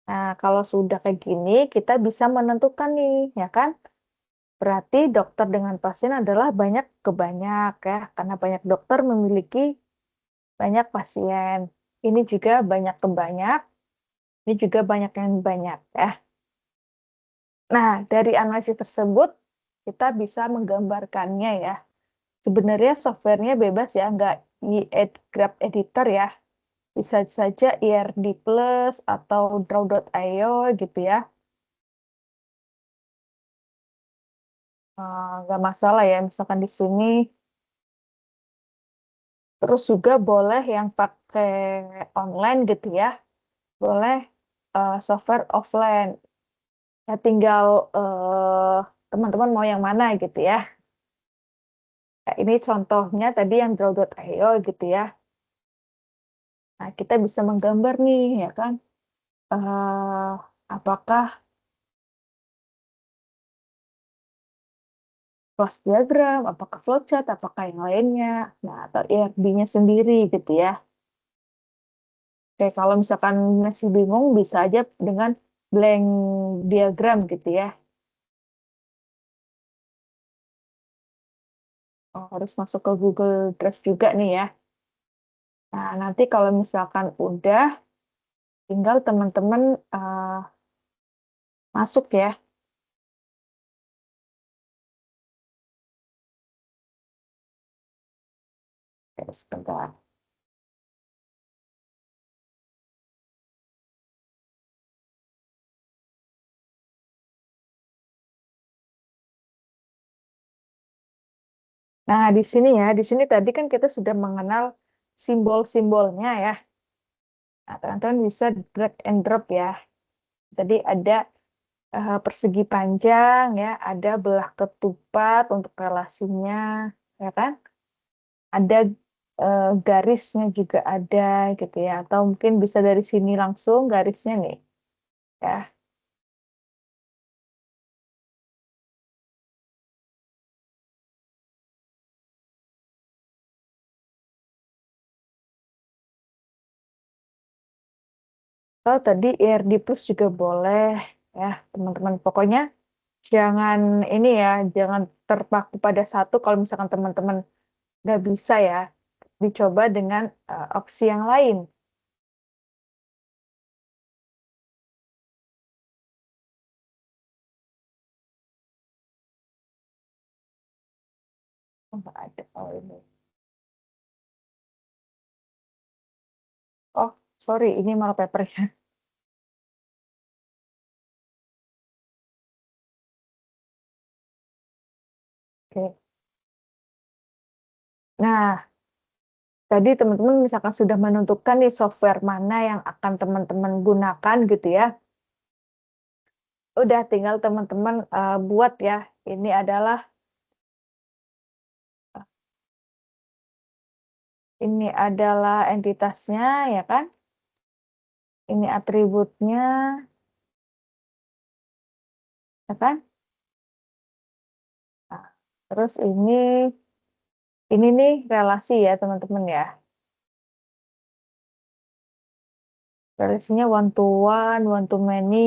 Nah, kalau sudah kayak gini, kita bisa menentukan nih, ya kan? Berarti dokter dengan pasien adalah banyak ke banyak ya, karena banyak dokter memiliki banyak pasien. Ini juga banyak ke banyak, ini juga banyak yang banyak ya. Nah, dari analisis tersebut, kita bisa menggambarkannya ya. Sebenarnya softwarenya bebas ya, nggak graph editor ya. Bisa saja IRD Plus atau Draw.io gitu ya. Nggak masalah ya, misalkan di sini. Terus juga boleh yang pakai online gitu ya. Boleh. software offline. Ya tinggal, teman-teman mau yang mana gitu ya. Nah, ini contohnya tadi yang Draw.io gitu ya. Nah, kita bisa menggambar nih ya kan, eee, apakah cross diagram, apakah flowchart, apakah yang lainnya, nah atau IRB-nya sendiri gitu ya. Oke, kalau misalkan masih bingung bisa aja dengan blank diagram gitu ya. Oh, harus masuk ke Google Drive juga nih ya. Nah, nanti kalau misalkan udah, tinggal teman-teman, masuk ya. Oke, sebentar. Nah, di sini ya, di sini tadi kan kita sudah mengenal simbol-simbolnya ya. Nah, teman-teman bisa drag and drop ya. Tadi ada persegi panjang ya, ada belah ketupat untuk relasinya, ya kan? Ada garisnya juga ada gitu ya, atau mungkin bisa dari sini langsung garisnya nih, ya. Atau tadi IRD plus juga boleh ya, teman-teman. Pokoknya jangan ini ya, jangan terpaku pada satu. Kalau misalkan teman-teman nggak bisa ya, dicoba dengan opsi yang lain. Oh, nggak ada. Oh, ini. Oh, sorry, ini malah papernya. Oke. Nah, tadi teman-teman misalkan sudah menentukan nih software mana yang akan teman-teman gunakan gitu ya. Udah tinggal teman-teman buat ya. Ini adalah entitasnya ya kan. Ini atributnya ya kan. Nah, terus ini nih relasi ya teman-teman ya. Relasinya one to many.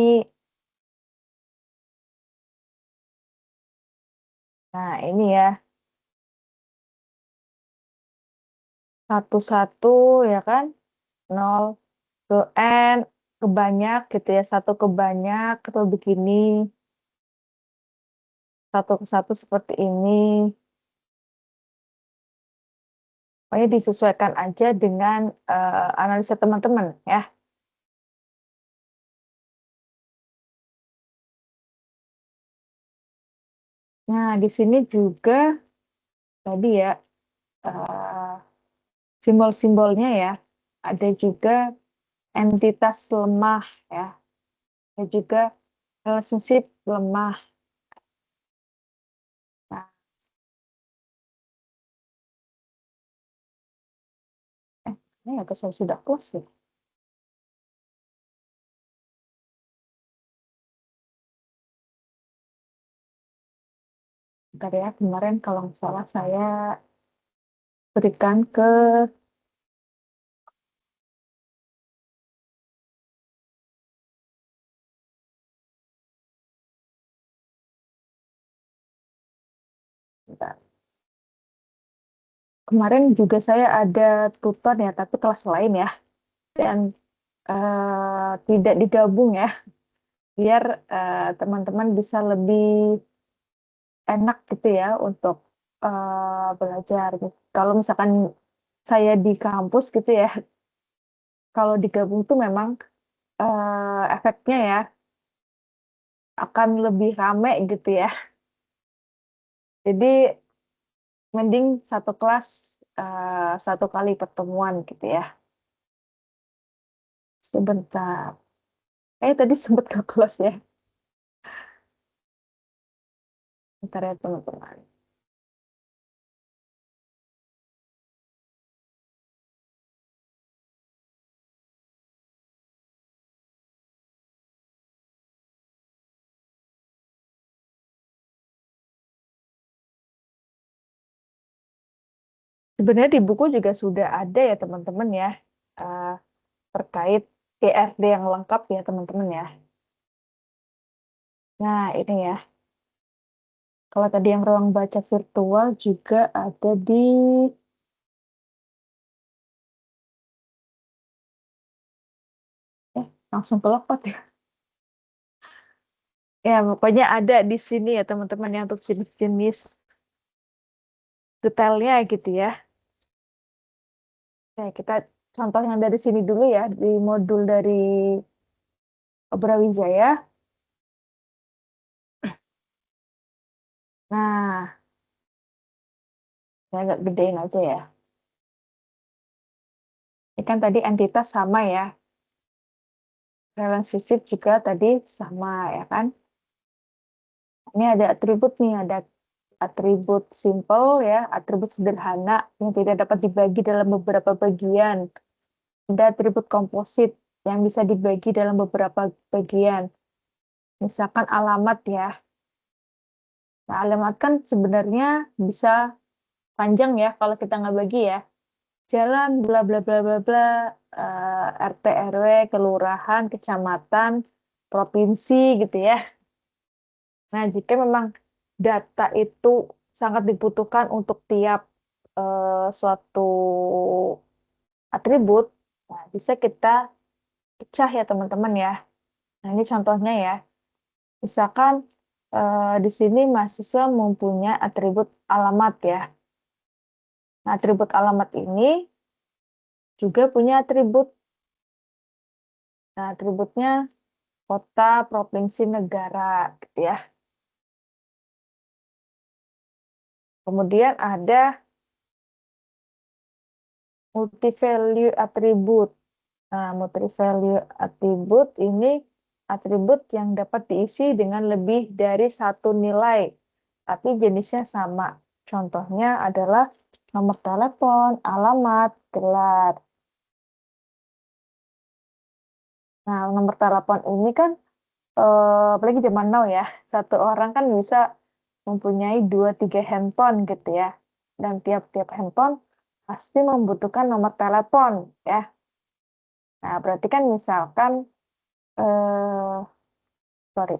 Nah, ini ya satu satu ya kan. Nol ke n ke banyak gitu ya. Satu ke banyak atau begini. Satu ke satu seperti ini. Pokoknya disesuaikan aja dengan analisa teman-teman ya. Nah, di sini juga tadi ya eh, simbol-simbolnya ya. Ada juga entitas lemah ya. Ada juga relationship lemah. Nah, ini agak saya sudah close ya. Bentar ya, kemarin kalau nggak salah saya berikan ke bentar. Kemarin juga saya ada tutor ya, tapi kelas lain ya. Dan tidak digabung ya, biar teman-teman bisa lebih enak gitu ya untuk belajar. Kalau misalkan saya di kampus gitu ya, kalau digabung tuh memang efeknya ya akan lebih rame gitu ya. Jadi mending satu kelas satu kali pertemuan gitu ya. Sebentar. Tadi sempet ke close ya. Bentar ya teman-teman. Sebenarnya di buku juga sudah ada ya teman-teman ya, eh, terkait PRD yang lengkap ya teman-teman ya. Nah ini ya, kalau tadi yang ruang baca virtual juga ada di, langsung kelopot ya. Ya pokoknya ada di sini ya teman-teman yang untuk jenis-jenis detailnya gitu ya. Oke, kita contoh yang dari sini dulu ya, di modul dari Brawijaya. Nah, saya agak gedein aja ya. Ini kan tadi entitas sama ya, relationship juga tadi sama ya kan. Ini ada atribut nih, ada atribut simple ya, atribut sederhana yang tidak dapat dibagi dalam beberapa bagian. Ada atribut komposit yang bisa dibagi dalam beberapa bagian. Misalkan alamat ya. Nah, alamat kan sebenarnya bisa panjang ya kalau kita nggak bagi ya. Jalan bla bla bla bla bla, RT RW, kelurahan, kecamatan, provinsi gitu ya. Nah, jika memang data itu sangat dibutuhkan untuk tiap suatu atribut, nah, bisa kita pecah ya teman-teman ya. Nah, ini contohnya ya. Misalkan di sini mahasiswa mempunyai atribut alamat ya. Nah, atribut alamat ini juga punya atribut. Nah, atributnya kota, provinsi, negara gitu ya. Kemudian ada multi value atribut. Nah, multi-value atribut ini atribut yang dapat diisi dengan lebih dari satu nilai, tapi jenisnya sama. Contohnya adalah nomor telepon, alamat, gelar. Nah, nomor telepon ini kan, apalagi zaman now ya, satu orang kan bisa mempunyai 2-3 handphone gitu ya. Dan tiap-tiap handphone pasti membutuhkan nomor telepon ya. Nah, berarti kan misalkan, eh, sorry,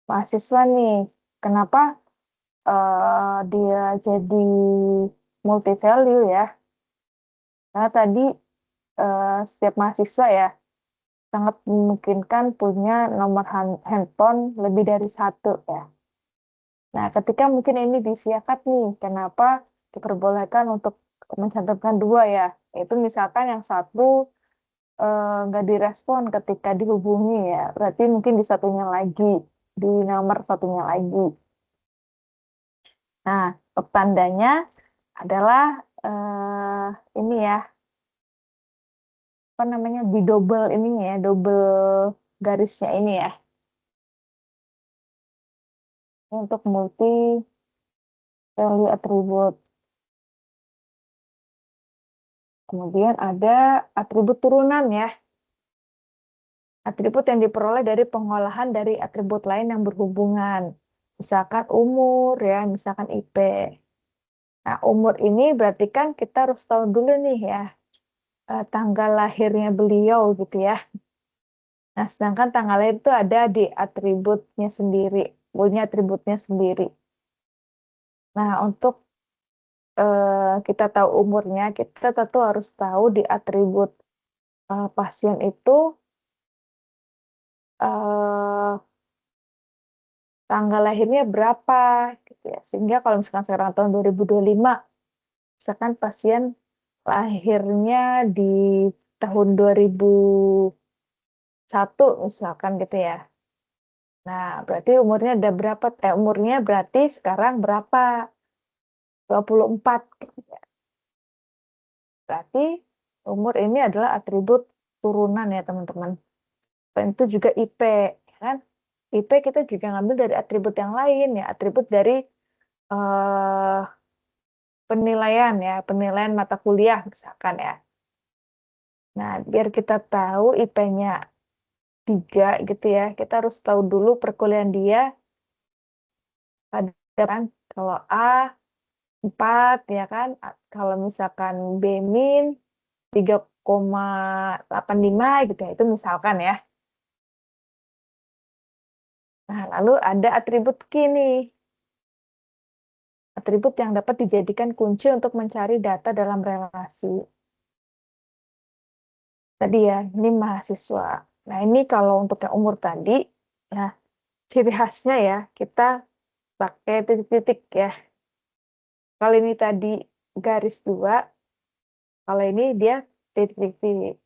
mahasiswa nih, kenapa dia jadi multi value ya? Karena tadi setiap mahasiswa ya sangat memungkinkan punya nomor handphone lebih dari satu ya. Nah, ketika mungkin ini disiakat nih, kenapa diperbolehkan untuk mencantumkan dua ya? Itu misalkan yang satu nggak direspon ketika dihubungi ya, berarti mungkin di satunya lagi, di nomor satunya lagi. Nah, tandanya adalah ini ya, apa namanya, di double ininya ya, double garisnya ini ya, untuk multi value atribut. Kemudian ada atribut turunan ya, atribut yang diperoleh dari pengolahan dari atribut lain yang berhubungan. Misalkan umur ya, misalkan IP. Nah, umur ini berarti kan kita harus tahu dulu nih ya, tanggal lahirnya beliau gitu ya. Nah, sedangkan tanggal lahir itu ada di atributnya sendiri, punya atributnya sendiri. Nah, untuk kita tahu umurnya, kita tentu harus tahu di atribut pasien itu eh, tanggal lahirnya berapa, gitu ya. Sehingga kalau misalkan sekarang tahun 2025, misalkan pasien lahirnya di tahun 2001, misalkan gitu ya. Nah, berarti umurnya ada berapa? Umurnya berarti sekarang berapa? 24. Gitu ya. Berarti umur ini adalah atribut turunan ya, teman-teman. Selain itu juga IP, ya kan? IP kita juga ngambil dari atribut yang lain ya, atribut dari eh, penilaian ya, penilaian mata kuliah misalkan ya. Nah, biar kita tahu IP-nya 3 gitu ya, kita harus tahu dulu perkuliahan dia ada kan, kalau A 4 ya kan, kalau misalkan B min 3,85 gitu ya, itu misalkan ya. Nah, lalu ada atribut key nih. Atribut yang dapat dijadikan kunci untuk mencari data dalam relasi. Tadi ya, ini mahasiswa. Nah, ini kalau untuk yang umur tadi, ya ciri khasnya ya, kita pakai titik-titik ya. Kalau ini tadi garis 2, kalau ini dia titik-titik.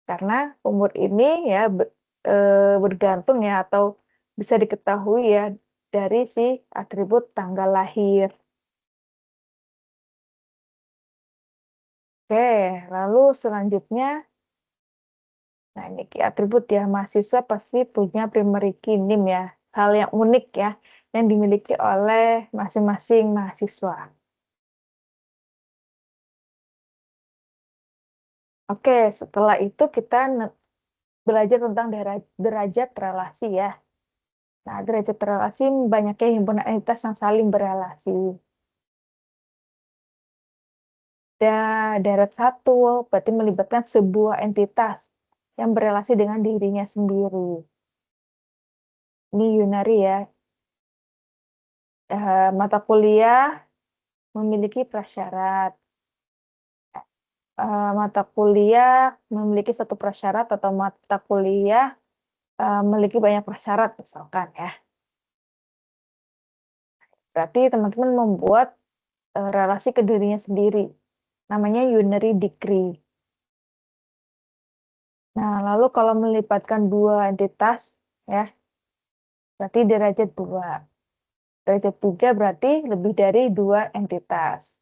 Karena umur ini ya bergantung ya, atau bisa diketahui ya dari si atribut tanggal lahir. Oke, lalu selanjutnya, nah ini atribut ya, mahasiswa pasti punya primary key name ya, hal yang unik ya, yang dimiliki oleh masing-masing mahasiswa. Oke, setelah itu kita belajar tentang derajat relasi ya. Nah, derajat relasi banyaknya himpunan entitas yang saling berelasi. Darat satu berarti melibatkan sebuah entitas yang berelasi dengan dirinya sendiri. Ini Yunari ya. Mata kuliah memiliki prasyarat. Mata kuliah memiliki satu prasyarat atau mata kuliah memiliki banyak prasyarat misalkan ya. Berarti teman-teman membuat relasi ke dirinya sendiri. Namanya unary degree. Nah, lalu kalau melibatkan dua entitas ya, berarti derajat 2. Derajat 3 berarti lebih dari 2 entitas.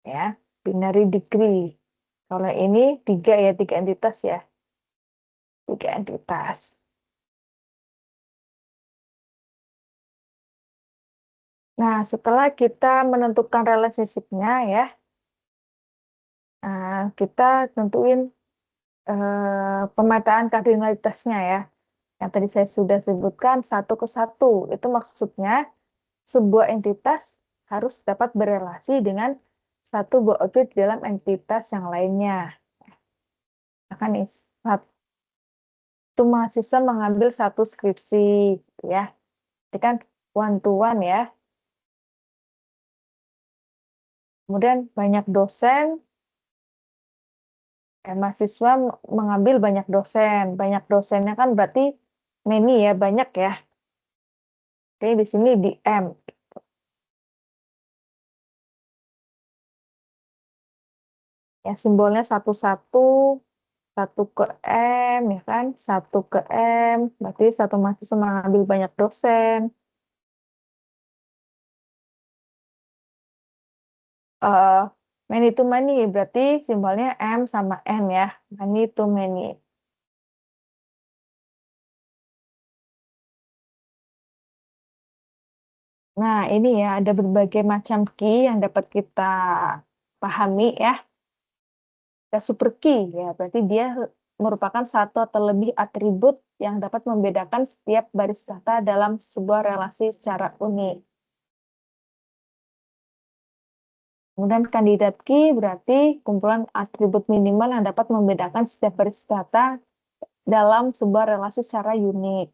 Ya, binary degree. Kalau ini 3 ya, 3 entitas ya. 3 entitas. Nah, setelah kita menentukan relationship-nya ya, kita tentuin pemetaan kardinalitasnya ya. Yang tadi saya sudah sebutkan satu ke satu. Itu maksudnya sebuah entitas harus dapat berelasi dengan satu buah objek dalam entitas yang lainnya. Akan nih, satu mahasiswa mengambil satu skripsi, ya. Ini kan one to one ya. Kemudian banyak dosen, mahasiswa mengambil banyak dosen. Banyak dosennya kan berarti many ya, banyak ya. Oke, di sini di M. Ya, simbolnya satu-satu, satu ke M, ya kan? Satu ke M, berarti satu mahasiswa mengambil banyak dosen. Uh, Many to many, berarti simbolnya M sama N ya. Many to many. Nah, ini ya, ada berbagai macam key yang dapat kita pahami ya. Ada super key ya, berarti dia merupakan satu atau lebih atribut yang dapat membedakan setiap baris kata dalam sebuah relasi secara unik. Kemudian kandidat key berarti kumpulan atribut minimal yang dapat membedakan setiap baris kata dalam sebuah relasi secara unik.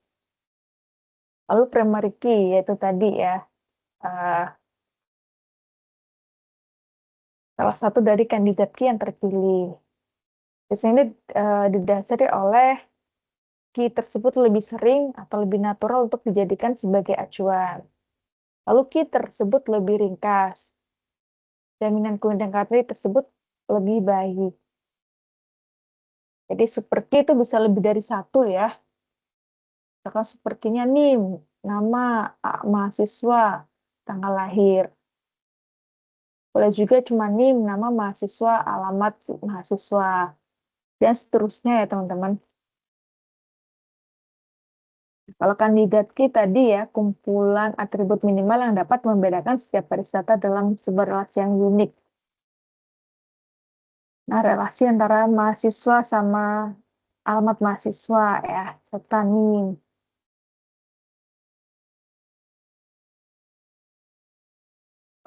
Lalu primary key yaitu tadi ya, eh, salah satu dari kandidat key yang terpilih. Biasanya didasari oleh key tersebut lebih sering atau lebih natural untuk dijadikan sebagai acuan. Lalu key tersebut lebih ringkas. Jaminan kemudian kata tersebut lebih baik. Jadi super key itu bisa lebih dari satu ya. Misalkan super key-nya NIM, nama mahasiswa, tanggal lahir. Boleh juga cuma NIM, nama mahasiswa, alamat mahasiswa, dan seterusnya ya teman-teman. Kalau kandidat key tadi ya, kumpulan atribut minimal yang dapat membedakan setiap baris data dalam sebuah relasi yang unik. Nah, relasi antara mahasiswa sama alamat mahasiswa ya, serta NIM.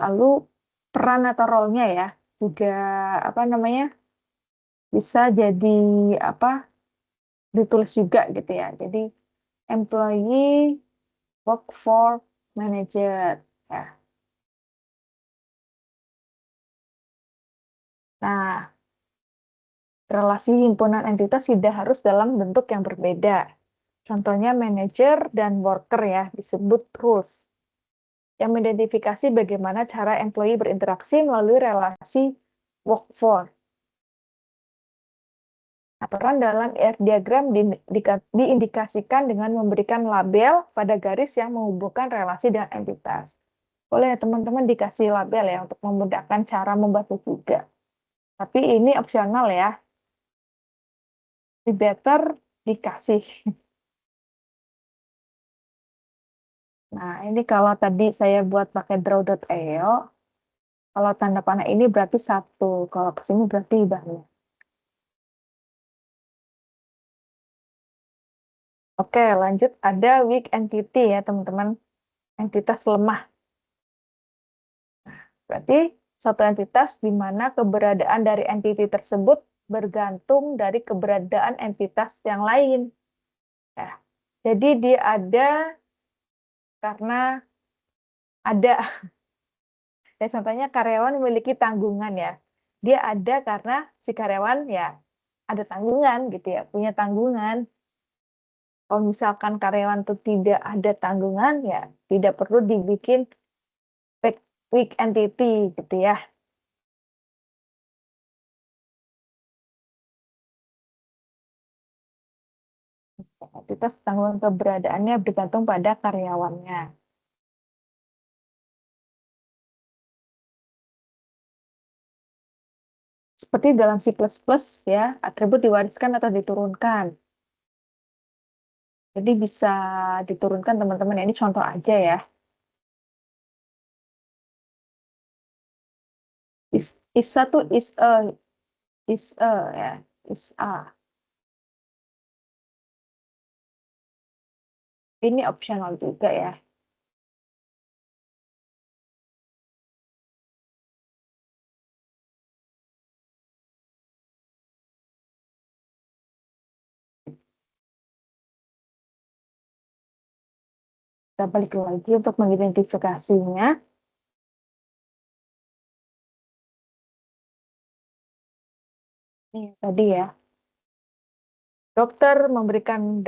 Lalu peran atau role-nya ya, juga apa namanya, bisa jadi apa, ditulis juga gitu ya. Jadi employee, workforce, manager. Ya. Nah, relasi himpunan entitas tidak harus dalam bentuk yang berbeda. Contohnya manager dan worker ya, disebut rules, yang mengidentifikasi bagaimana cara employee berinteraksi melalui relasi workforce. Nah, peran dalam ER diagram diindikasikan dengan memberikan label pada garis yang menghubungkan relasi dengan entitas. Boleh teman-teman dikasih label ya untuk memudahkan cara membantu juga. Tapi ini opsional ya. Lebih better dikasih. Nah, ini kalau tadi saya buat pakai draw.io, kalau tanda panah ini berarti satu, kalau ke sini berarti banyak. Oke, lanjut ada weak entity ya, teman-teman. Entitas lemah. Berarti satu entitas di mana keberadaan dari entiti tersebut bergantung dari keberadaan entitas yang lain. Ya. Jadi dia ada karena ada. Dan contohnya karyawan memiliki tanggungan ya. Dia ada karena si karyawan ya ada tanggungan gitu ya, punya tanggungan. Kalau misalkan karyawan itu tidak ada tanggungan ya tidak perlu dibikin weak weak entity gitu ya. Entitas tanggungan keberadaannya bergantung pada karyawannya. Seperti dalam C++ ya, atribut diwariskan atau diturunkan. Jadi bisa diturunkan teman-teman. Ini contoh aja ya. Is satu is a ya, is a. Ini optional juga ya. Kita balik lagi untuk mengidentifikasinya. Ini tadi ya. Dokter memberikan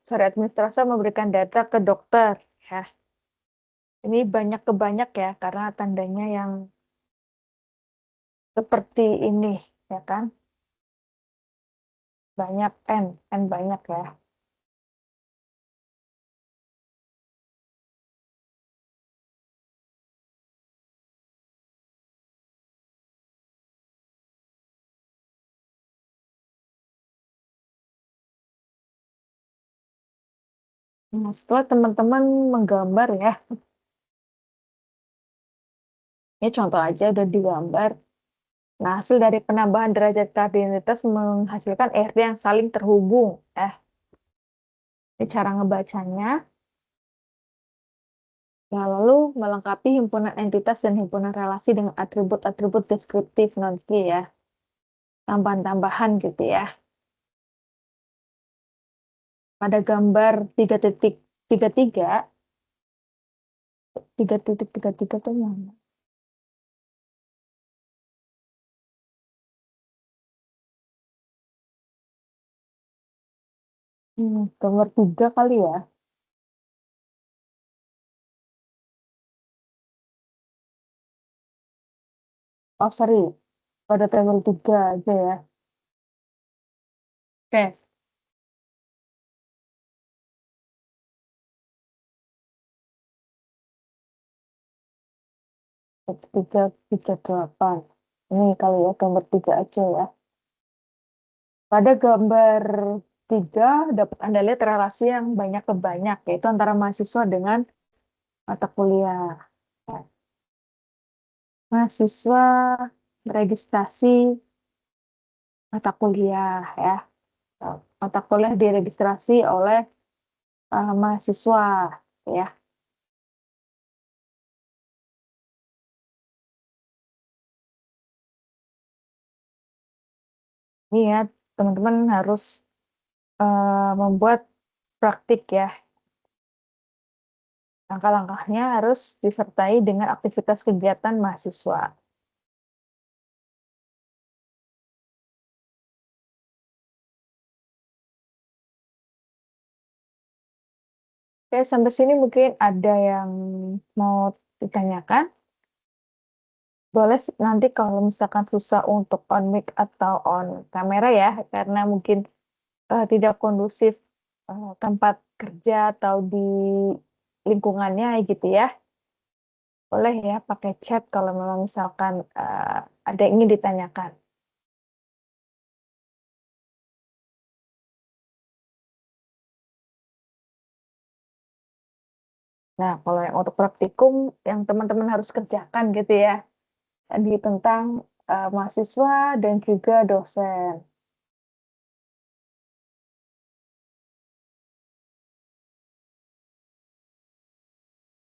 administrator memberikan data ke dokter ya. Ini banyak ke banyak ya karena tandanya yang seperti ini ya kan. Banyak n banyak ya. Nah, setelah teman-teman menggambar ya, ini contoh aja udah digambar. Nah, hasil dari penambahan derajat kardinalitas menghasilkan ERD yang saling terhubung. Ini cara ngebacanya. Nah, lalu melengkapi himpunan entitas dan himpunan relasi dengan atribut-atribut deskriptif non-key ya. Tambahan-tambahan gitu ya. Pada gambar 3.33, 3.33 tuh mana? Gambar 3 kali ya. Oh, sorry. Pada tabel 3 aja ya. Oke, tiga, 38. Ini kali ya, gambar 3 aja ya. Pada gambar tiga dapat Anda lihat relasi yang banyak ke banyak, yaitu antara mahasiswa dengan mata kuliah. Ya, mahasiswa meregistrasi mata kuliah ya. Mata kuliah diregistrasi oleh mahasiswa ya. Ini ya, teman-teman harus membuat praktik ya. Langkah-langkahnya harus disertai dengan aktivitas kegiatan mahasiswa. Oke, sampai sini mungkin ada yang mau ditanyakan. Boleh nanti kalau misalkan susah untuk on mic atau on kamera ya, karena mungkin tidak kondusif tempat kerja atau di lingkungannya gitu ya. Boleh ya pakai chat kalau memang misalkan ada yang ingin ditanyakan. Nah, kalau yang untuk praktikum yang teman-teman harus kerjakan gitu ya, di tentang mahasiswa dan juga dosen.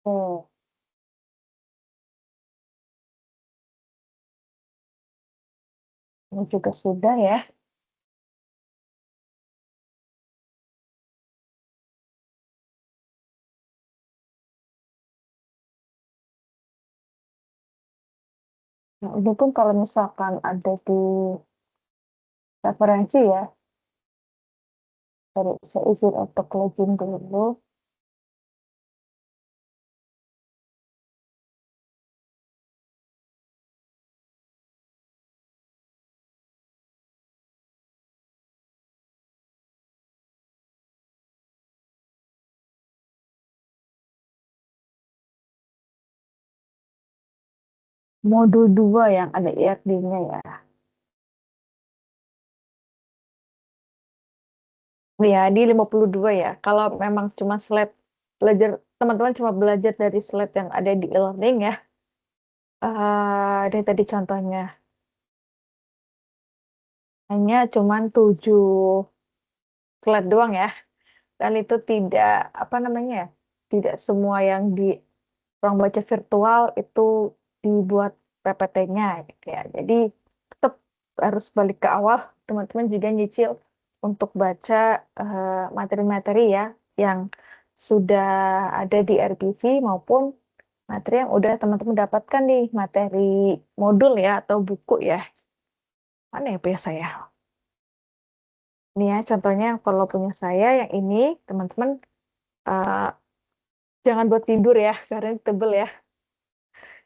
Oh, ini juga sudah ya. Nah, ini pun kalau misalkan ada di referensi ya, dari saya izin untuk login dulu. Modul 2 yang ada IRD-nya ya. Ya, di 52 ya. Kalau memang cuma slide belajar, teman-teman cuma belajar dari slide yang ada di e-learning ya. Dari tadi contohnya. Hanya cuma 7 slide doang ya. Dan itu tidak, apa namanya ya, tidak semua yang di ruang baca virtual itu dibuat PPT-nya gitu ya. Jadi tetap harus balik ke awal, teman-teman juga nyicil untuk baca materi-materi ya yang sudah ada di RPV maupun materi yang udah teman-teman dapatkan nih, materi modul ya atau buku ya. Mana ya punya saya? Ini ya contohnya yang kalau punya saya yang ini teman-teman eh, jangan buat tidur ya, karena ini tebel ya.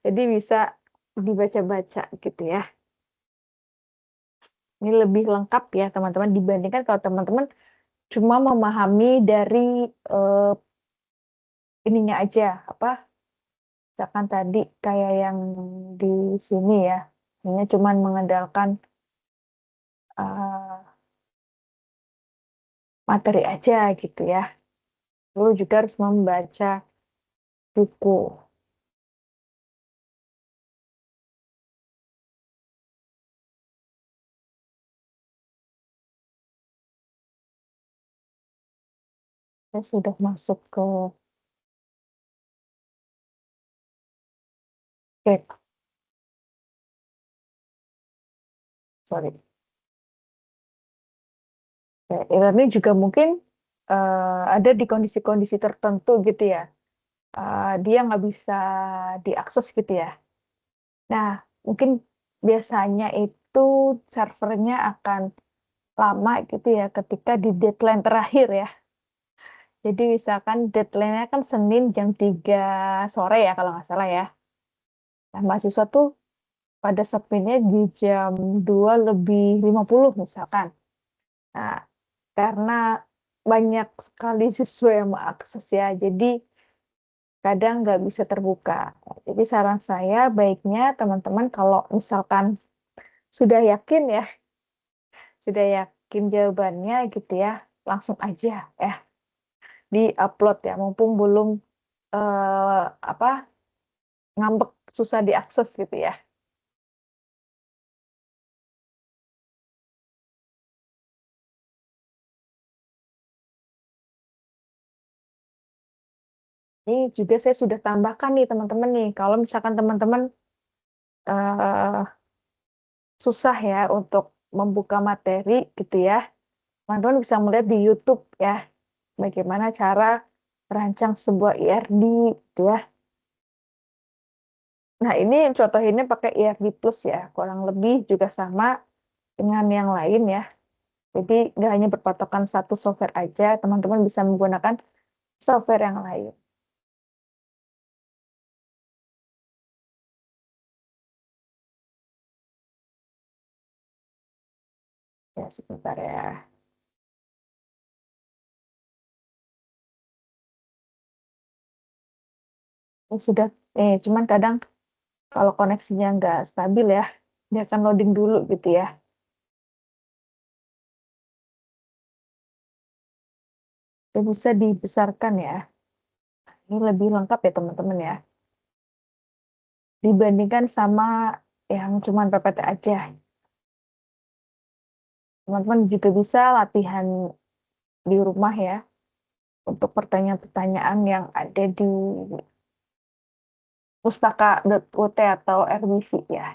Jadi bisa dibaca-baca gitu ya. Ini lebih lengkap ya teman-teman dibandingkan kalau teman-teman cuma memahami dari eh, ininya aja apa misalkan tadi kayak yang di sini ya. Hanya cuma mengandalkan eh, materi aja gitu ya. Lalu juga harus membaca buku. Saya sudah masuk ke oke, sorry. Ya, e-learning juga mungkin ada di kondisi-kondisi tertentu gitu ya. Dia nggak bisa diakses gitu ya. Nah, mungkin biasanya itu servernya akan lama gitu ya ketika di deadline terakhir ya. Jadi misalkan deadline-nya kan Senin jam 3 sore ya kalau nggak salah ya. Nah, mahasiswa tuh pada submit-nya di jam 2:50 misalkan. Nah, karena banyak sekali siswa yang mengakses ya, jadi kadang nggak bisa terbuka. Jadi saran saya baiknya teman-teman kalau misalkan sudah yakin ya, sudah yakin jawabannya gitu ya, langsung aja ya di-upload ya, mumpung belum, apa, ngambek, susah diakses gitu ya. Ini juga saya sudah tambahkan nih teman-teman nih, kalau misalkan teman-teman, eee, susah ya untuk membuka materi gitu ya, teman-teman bisa melihat di YouTube ya, bagaimana cara merancang sebuah IRD gitu ya. Nah, ini contohinnya pakai IRD Plus ya, kurang lebih juga sama dengan yang lain ya. Jadi nggak hanya berpatokan satu software aja, teman-teman bisa menggunakan software yang lain. Ya, sebentar ya. Ini sudah, cuman kadang kalau koneksinya nggak stabil ya, dia akan loading dulu gitu ya. Itu bisa dibesarkan ya. Ini lebih lengkap ya teman-teman ya, dibandingkan sama yang cuman PPT aja. Teman-teman juga bisa latihan di rumah ya, untuk pertanyaan-pertanyaan yang ada di pustaka.ut atau RWV ya.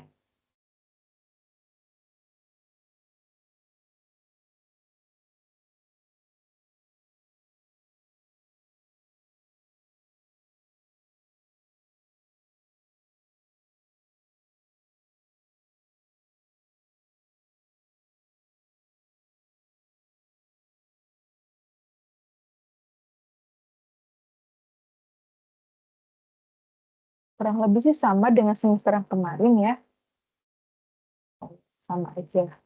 Kurang lebih sih sama dengan semester yang kemarin ya, sama aja.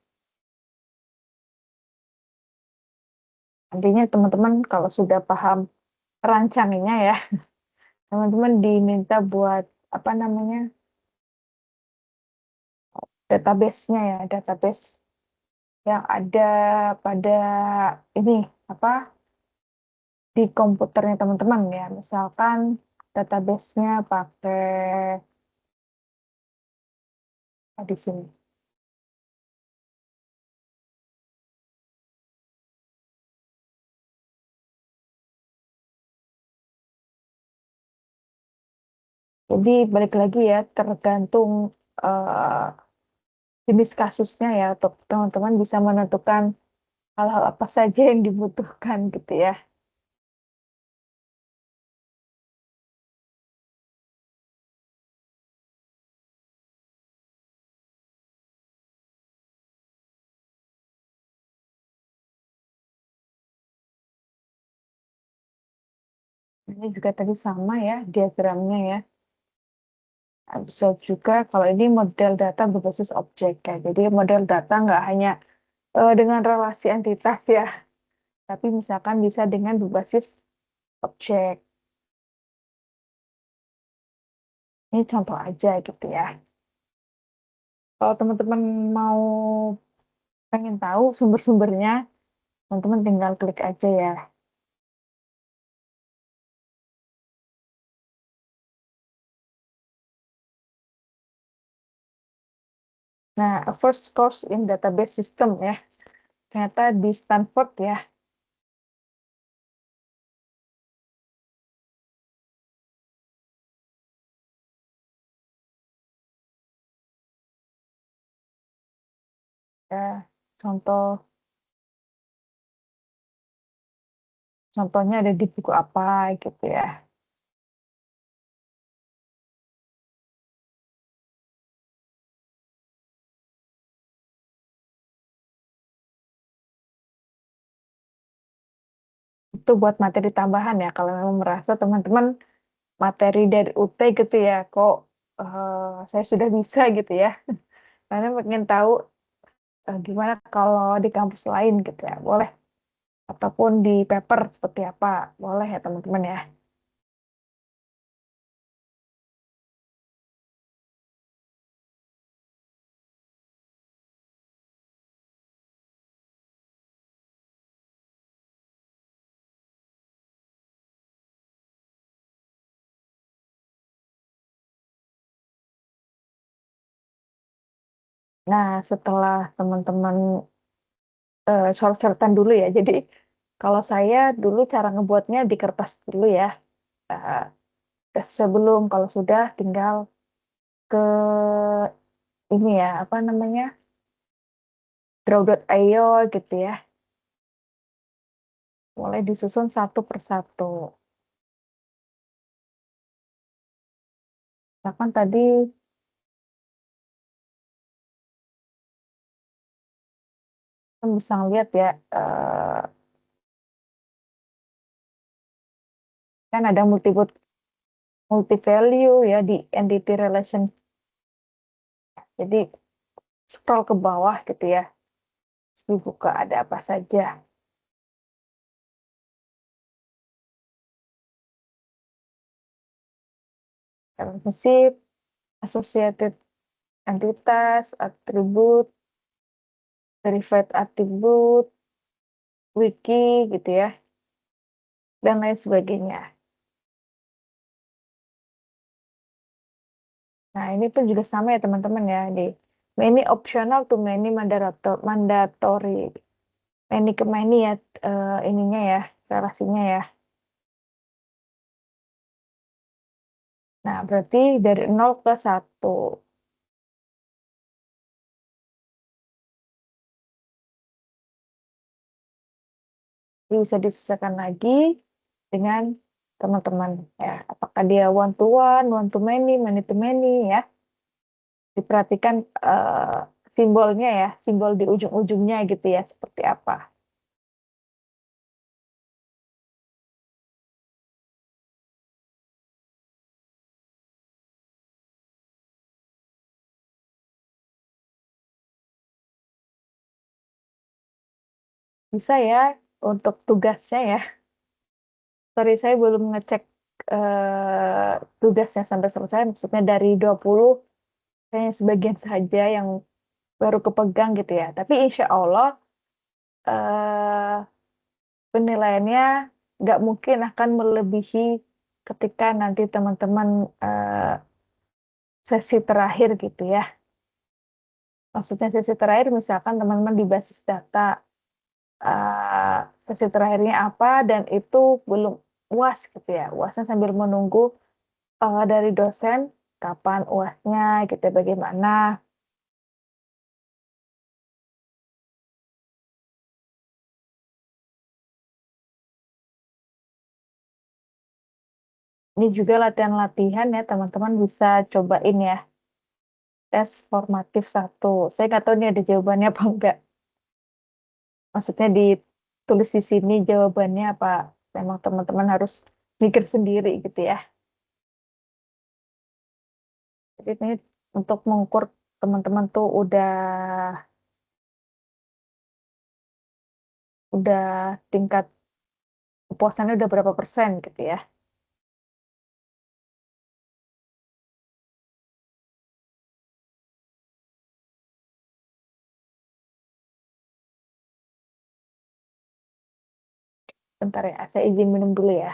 Nantinya teman-teman kalau sudah paham rancangnya ya, teman-teman diminta buat apa namanya, database-nya ya, database yang ada pada ini apa, di komputernya teman-teman ya. Misalkan database-nya pakai di sini. Jadi balik lagi ya, tergantung eh, jenis kasusnya ya, untuk teman-teman bisa menentukan hal-hal apa saja yang dibutuhkan gitu ya. Ini juga tadi sama ya diagramnya ya. Nah, bisa juga kalau ini model data berbasis objek ya. Jadi model data nggak hanya dengan relasi entitas ya, tapi misalkan bisa dengan berbasis objek. Ini contoh aja gitu ya. Kalau teman-teman mau pengen tahu sumber-sumbernya, teman-teman tinggal klik aja ya. Nah, a first course in database system ya. Ternyata di Stanford ya. Ya, contoh contohnya ada di buku apa gitu ya. Itu buat materi tambahan ya. Kalau memang merasa teman-teman materi dari UT gitu ya, kok saya sudah bisa gitu ya. Karena pengen tahu gimana kalau di kampus lain gitu ya, boleh. Ataupun di paper seperti apa, boleh ya teman-teman ya. Nah, setelah teman-teman coret-coretan dulu ya. Jadi kalau saya dulu cara ngebuatnya di kertas dulu ya. Eh, Sebelum kalau sudah tinggal ke ini ya, apa namanya, draw.io gitu ya. Mulai disusun satu persatu. Nah kan tadi kan bisa ngeliat ya, kan ada multi value ya di entity relation. Jadi scroll ke bawah gitu ya. Terus dibuka ada apa saja. Relationship, associated entitas, atribut, verified attribute, wiki gitu ya, dan lain sebagainya. Nah, ini pun juga sama ya teman-teman ya, di many optional to many mandatory. Many ke many ya, ininya ya, relasinya ya. Nah, berarti dari 0 ke 1. Jadi bisa disesuaikan lagi dengan teman-teman ya. Apakah dia one to many to many ya. Diperhatikan simbolnya ya, simbol di ujung-ujungnya gitu ya, seperti apa. Bisa ya untuk tugasnya ya. Sorry, saya belum ngecek tugasnya sampai selesai. Maksudnya dari 20, kayaknya sebagian saja yang baru kepegang gitu ya. Tapi insya Allah eh, penilaiannya nggak mungkin akan melebihi ketika nanti teman-teman eh, sesi terakhir gitu ya. Maksudnya sesi terakhir misalkan teman-teman di basis data, eh, sesi terakhirnya apa dan itu belum UAS gitu ya. UASnya sambil menunggu dari dosen kapan UASnya gitu ya, bagaimana. Ini juga latihan-latihan ya teman-teman bisa cobain ya, tes formatif satu. Saya nggak tahu ini ada jawabannya apa enggak. Maksudnya ditulis di sini jawabannya apa. Memang teman-teman harus mikir sendiri gitu ya. Jadi ini untuk mengukur teman-teman tuh udah tingkat kepuasannya udah berapa persen gitu ya. Bentar ya, saya izin minum dulu ya.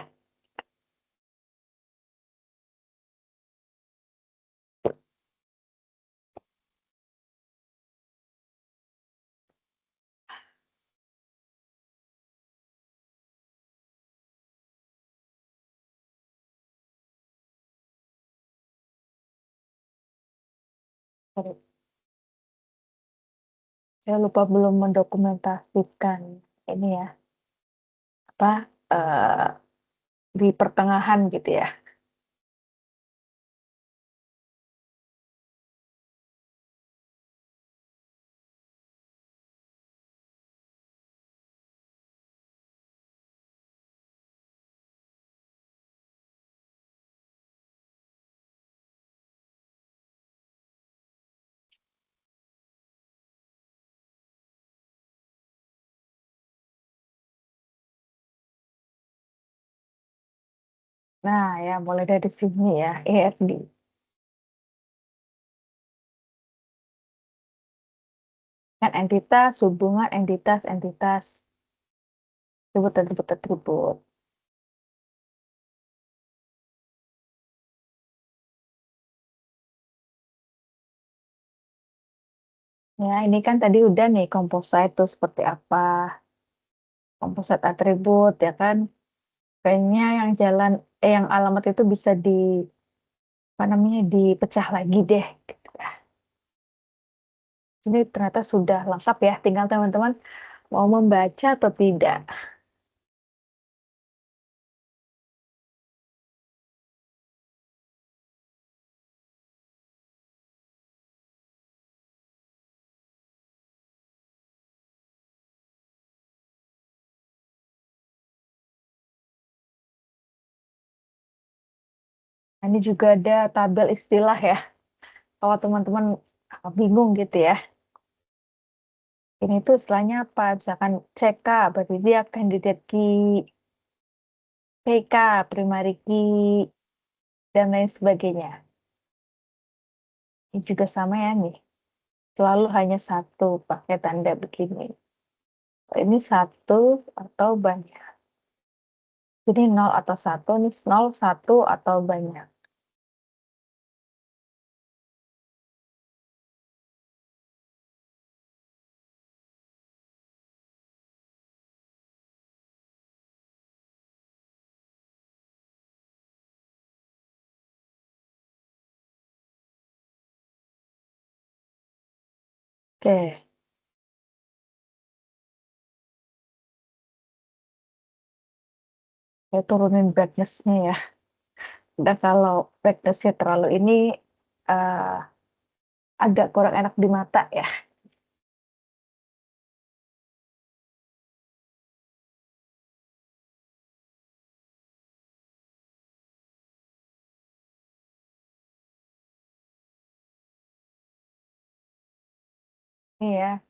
Sorry, saya lupa belum mendokumentasikan ini ya, apa di pertengahan gitu ya. Nah, ya mulai dari sini ya, EFD. Kan entitas, hubungan entitas, entitas, atribut, atribut, atribut. Ya, ini kan tadi udah nih composite tuh seperti apa, composite atribut ya kan. Kayaknya yang yang alamat itu bisa apa namanya, dipecah lagi deh. Gitu ya. Ini ternyata sudah lengkap ya, tinggal teman-teman mau membaca atau tidak. Nah, ini juga ada tabel istilah ya. Kalau teman-teman bingung gitu ya. Ini tuh istilahnya apa? Misalkan CK, berarti dia candidate key, PK, primary key, dan lain sebagainya. Ini juga sama ya nih. Selalu hanya satu pakai tanda begini. Ini satu atau banyak. Jadi nol atau satu, ini nol, satu atau banyak. Oke, saya turunin brightness-nya ya. Dan kalau brightness-nya terlalu ini eh, agak kurang enak di mata ya. Ini ya,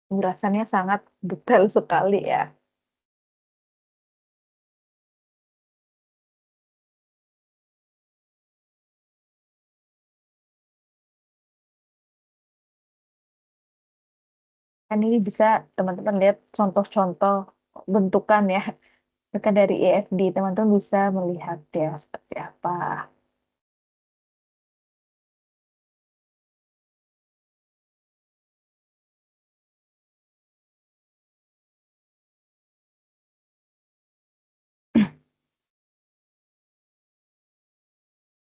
penjelasannya sangat detail sekali ya. Kan ini bisa teman-teman lihat contoh-contoh bentukan ya. Maka dari EFD, teman-teman bisa melihat ya seperti apa.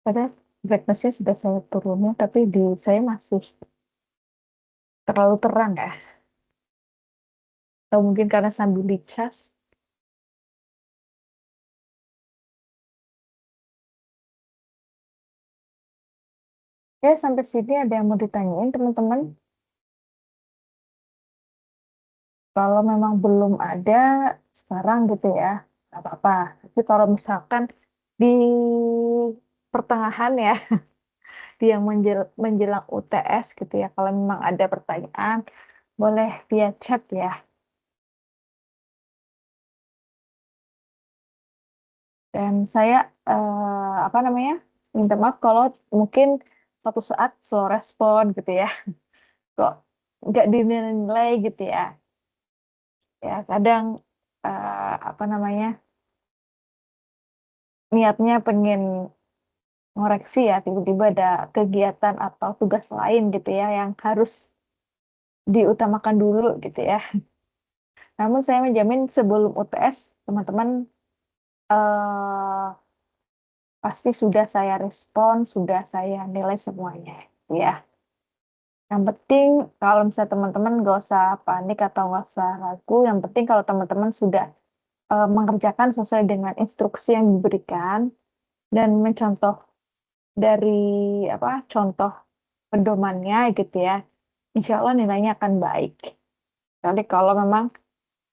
Padahal brightness-nya sudah saya turunin, tapi di saya masih terlalu terang ya. Atau mungkin karena sambil dicas. Ya, sampai sini ada yang mau ditanyain teman-teman. Kalau memang belum ada sekarang gitu ya, nggak apa-apa. Tapi kalau misalkan di pertengahan ya, di yang menjelang UTS gitu ya, kalau memang ada pertanyaan, boleh via chat ya. Dan saya apa namanya, minta maaf kalau mungkin suatu saat slow respon gitu ya, kok nggak dinilai gitu ya. Ya kadang apa namanya, niatnya pengen ngoreksi ya, tiba-tiba ada kegiatan atau tugas lain gitu ya yang harus diutamakan dulu gitu ya. Namun saya menjamin sebelum UTS teman-teman eh, pasti sudah saya respon, sudah saya nilai semuanya ya. Yang penting kalau misalnya teman-teman nggak usah panik atau nggak usah ragu, yang penting kalau teman-teman sudah mengerjakan sesuai dengan instruksi yang diberikan dan mencontoh dari apa contoh pedomannya gitu ya, insya Allah nilainya akan baik. Kali kalau memang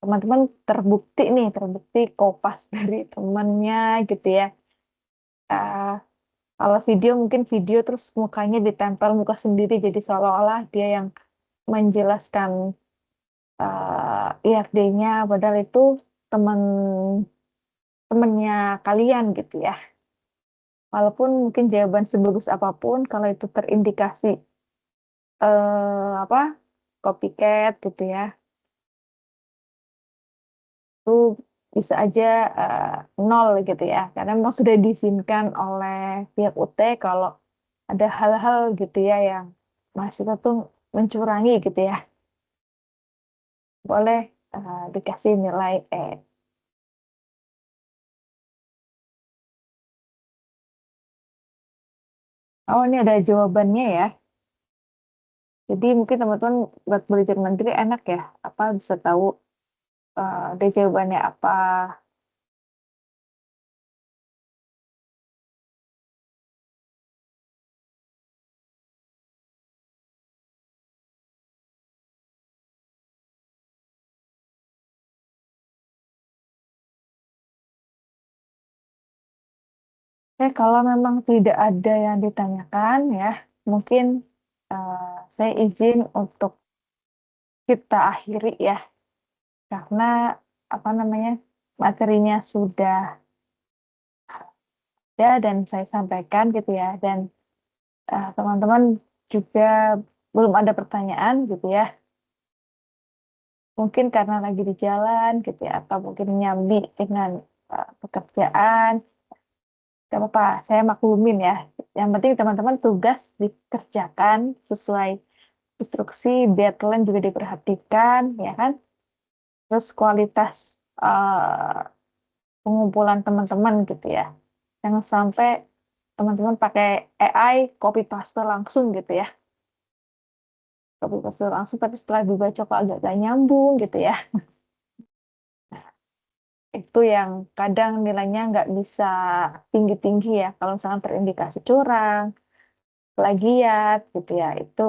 teman-teman terbukti kopas dari temannya gitu ya. Eh, Kalau video mungkin video terus mukanya ditempel muka sendiri jadi seolah-olah dia yang menjelaskan IFD-nya, padahal itu teman temannya kalian gitu ya. Walaupun mungkin jawaban sebagus apapun, kalau itu terindikasi apa copycat gitu ya, itu bisa aja eh, nol gitu ya, karena memang sudah diizinkan oleh pihak UT kalau ada hal-hal gitu ya yang mahasiswa tuh mencurangi gitu ya, boleh dikasih nilai E. Oh, ini ada jawabannya ya. Jadi mungkin teman-teman buat belajar mandiri enak ya, apa bisa tahu deh jawabannya apa. Kalau memang tidak ada yang ditanyakan ya, mungkin eh, saya izin untuk kita akhiri ya, karena apa namanya materinya sudah ada dan saya sampaikan gitu ya, dan teman-teman juga belum ada pertanyaan gitu ya, mungkin karena lagi di jalan gitu ya, atau mungkin nyambi dengan pekerjaan. Gak apa-apa, saya maklumin ya. Yang penting teman-teman tugas dikerjakan sesuai instruksi, deadline juga diperhatikan, ya kan? Terus kualitas pengumpulan teman-teman gitu ya. Jangan sampai teman-teman pakai AI, copy paste langsung gitu ya. Copy paste langsung, tapi setelah dibaca kok agak gak nyambung gitu ya. Itu yang kadang nilainya nggak bisa tinggi-tinggi ya. Kalau misalkan terindikasi curang, plagiat gitu ya, itu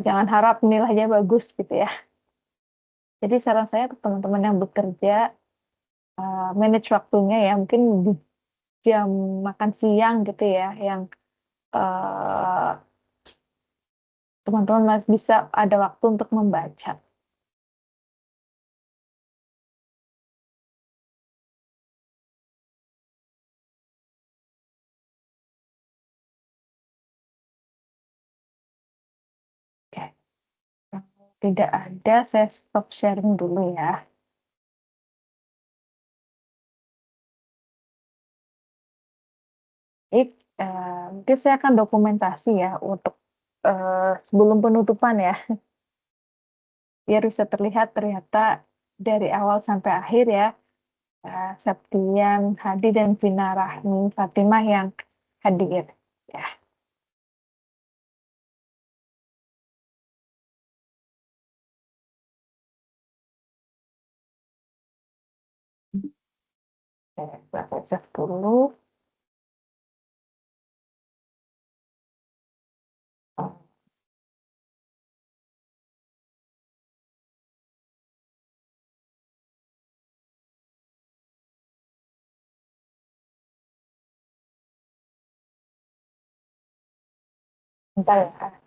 jangan harap nilainya bagus gitu ya. Jadi saran saya untuk teman-teman yang bekerja, manage waktunya ya, mungkin di jam makan siang gitu ya, yang eh, teman-teman masih bisa ada waktu untuk membaca. Oke. Kalau tidak ada, saya stop sharing dulu ya. Baik, mungkin saya akan dokumentasi ya untuk sebelum penutupan ya, biar bisa terlihat ternyata dari awal sampai akhir ya, Septian Hadi dan Vina Rahmi Fatimah yang hadir. Ya, oke, save dulu. Oh, bentar ya.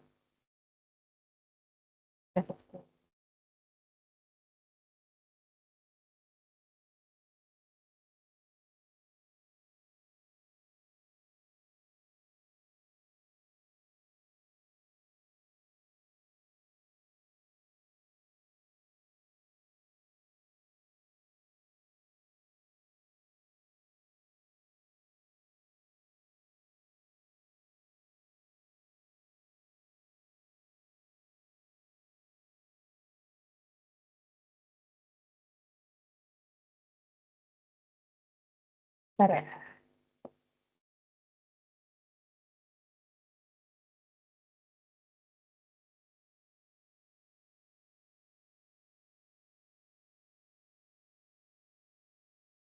Bentar ya.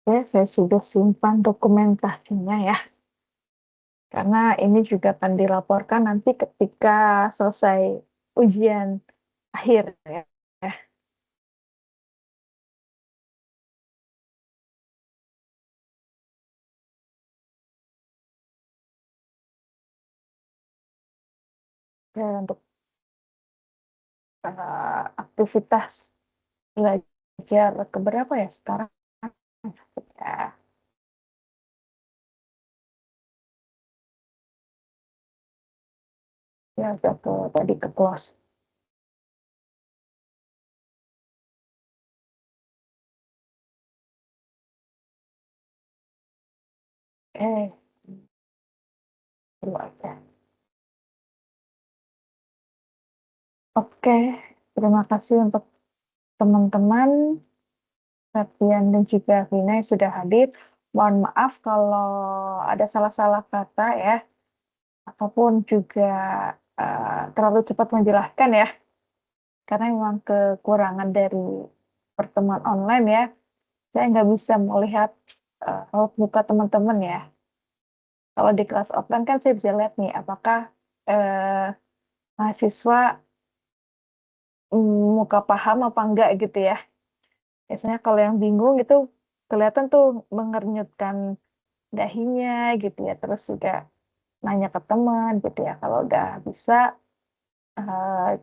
Oke, saya sudah simpan dokumentasinya ya, karena ini juga akan dilaporkan nanti ketika selesai ujian akhir ya. Ya, untuk aktivitas belajar keberapa ya sekarang ya, ya udah ke tadi ke close. Eh, dulu aja. Oke, terima kasih untuk teman-teman, Septian dan juga Vina yang sudah hadir. Mohon maaf kalau ada salah-salah kata ya, ataupun juga terlalu cepat menjelaskan ya, karena memang kekurangan dari pertemuan online ya. Saya nggak bisa melihat raut muka teman-teman ya. Kalau di kelas offline kan saya bisa lihat nih, apakah eh, mahasiswa muka paham apa enggak gitu ya. Biasanya kalau yang bingung itu kelihatan tuh mengernyutkan dahinya gitu ya. Terus juga nanya ke teman gitu ya. Kalau udah bisa eh,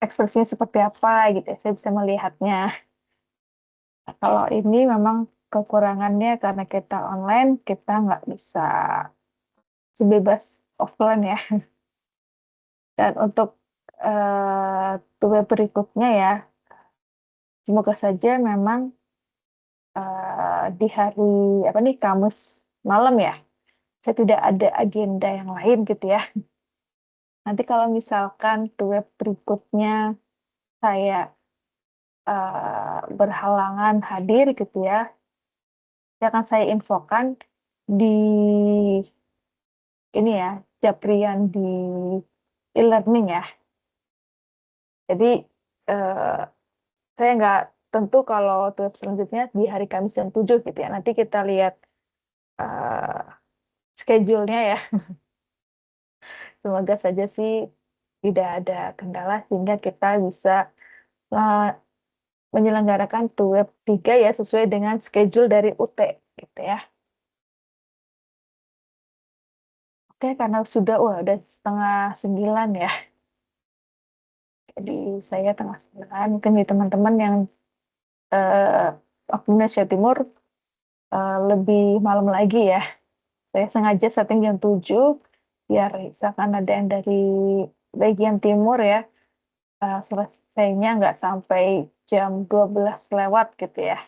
ekspresinya seperti apa gitu ya. Saya bisa melihatnya. Nah, kalau ini memang kekurangannya karena kita online, kita nggak bisa sebebas offline ya. Dan untuk tugas berikutnya ya, semoga saja memang di hari apa nih Kamis malam ya, saya tidak ada agenda yang lain gitu ya. Nanti kalau misalkan tugas berikutnya saya berhalangan hadir gitu ya, ya akan saya infokan di ini ya, Japrian di e-learning ya. Jadi eh, saya nggak tentu kalau tugas selanjutnya di hari Kamis jam 7 gitu ya. Nanti kita lihat eh, schedule-nya ya. Semoga saja sih tidak ada kendala sehingga kita bisa eh, menyelenggarakan web 3 ya sesuai dengan schedule dari UT gitu ya. Oke, karena sudah udah 8:30 ya. Jadi saya 8:30 mungkin di teman-teman yang eh, waktu Indonesia Timur lebih malam lagi ya. Saya sengaja setting jam 7 biar misalkan ada yang dari bagian timur ya, selesainya nggak sampai jam 12 lewat gitu ya.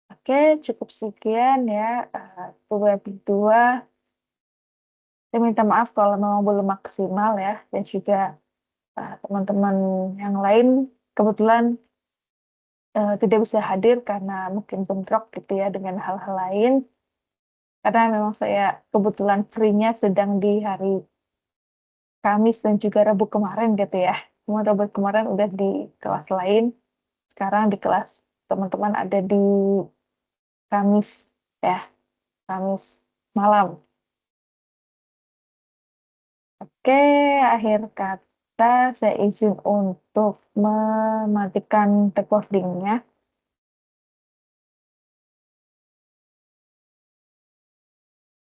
Oke, cukup sekian ya. Web 2. Saya minta maaf kalau memang belum maksimal ya. Dan juga teman-teman yang lain kebetulan tidak bisa hadir karena mungkin bentrok gitu ya dengan hal-hal lain. Karena memang saya kebetulan free-nya sedang di hari Kamis dan juga Rabu kemarin gitu ya. Cuma Rabu kemarin udah di kelas lain. Sekarang di kelas teman-teman ada di Kamis ya, Kamis malam. Oke, akhir kata saya izin untuk mematikan recordingnya.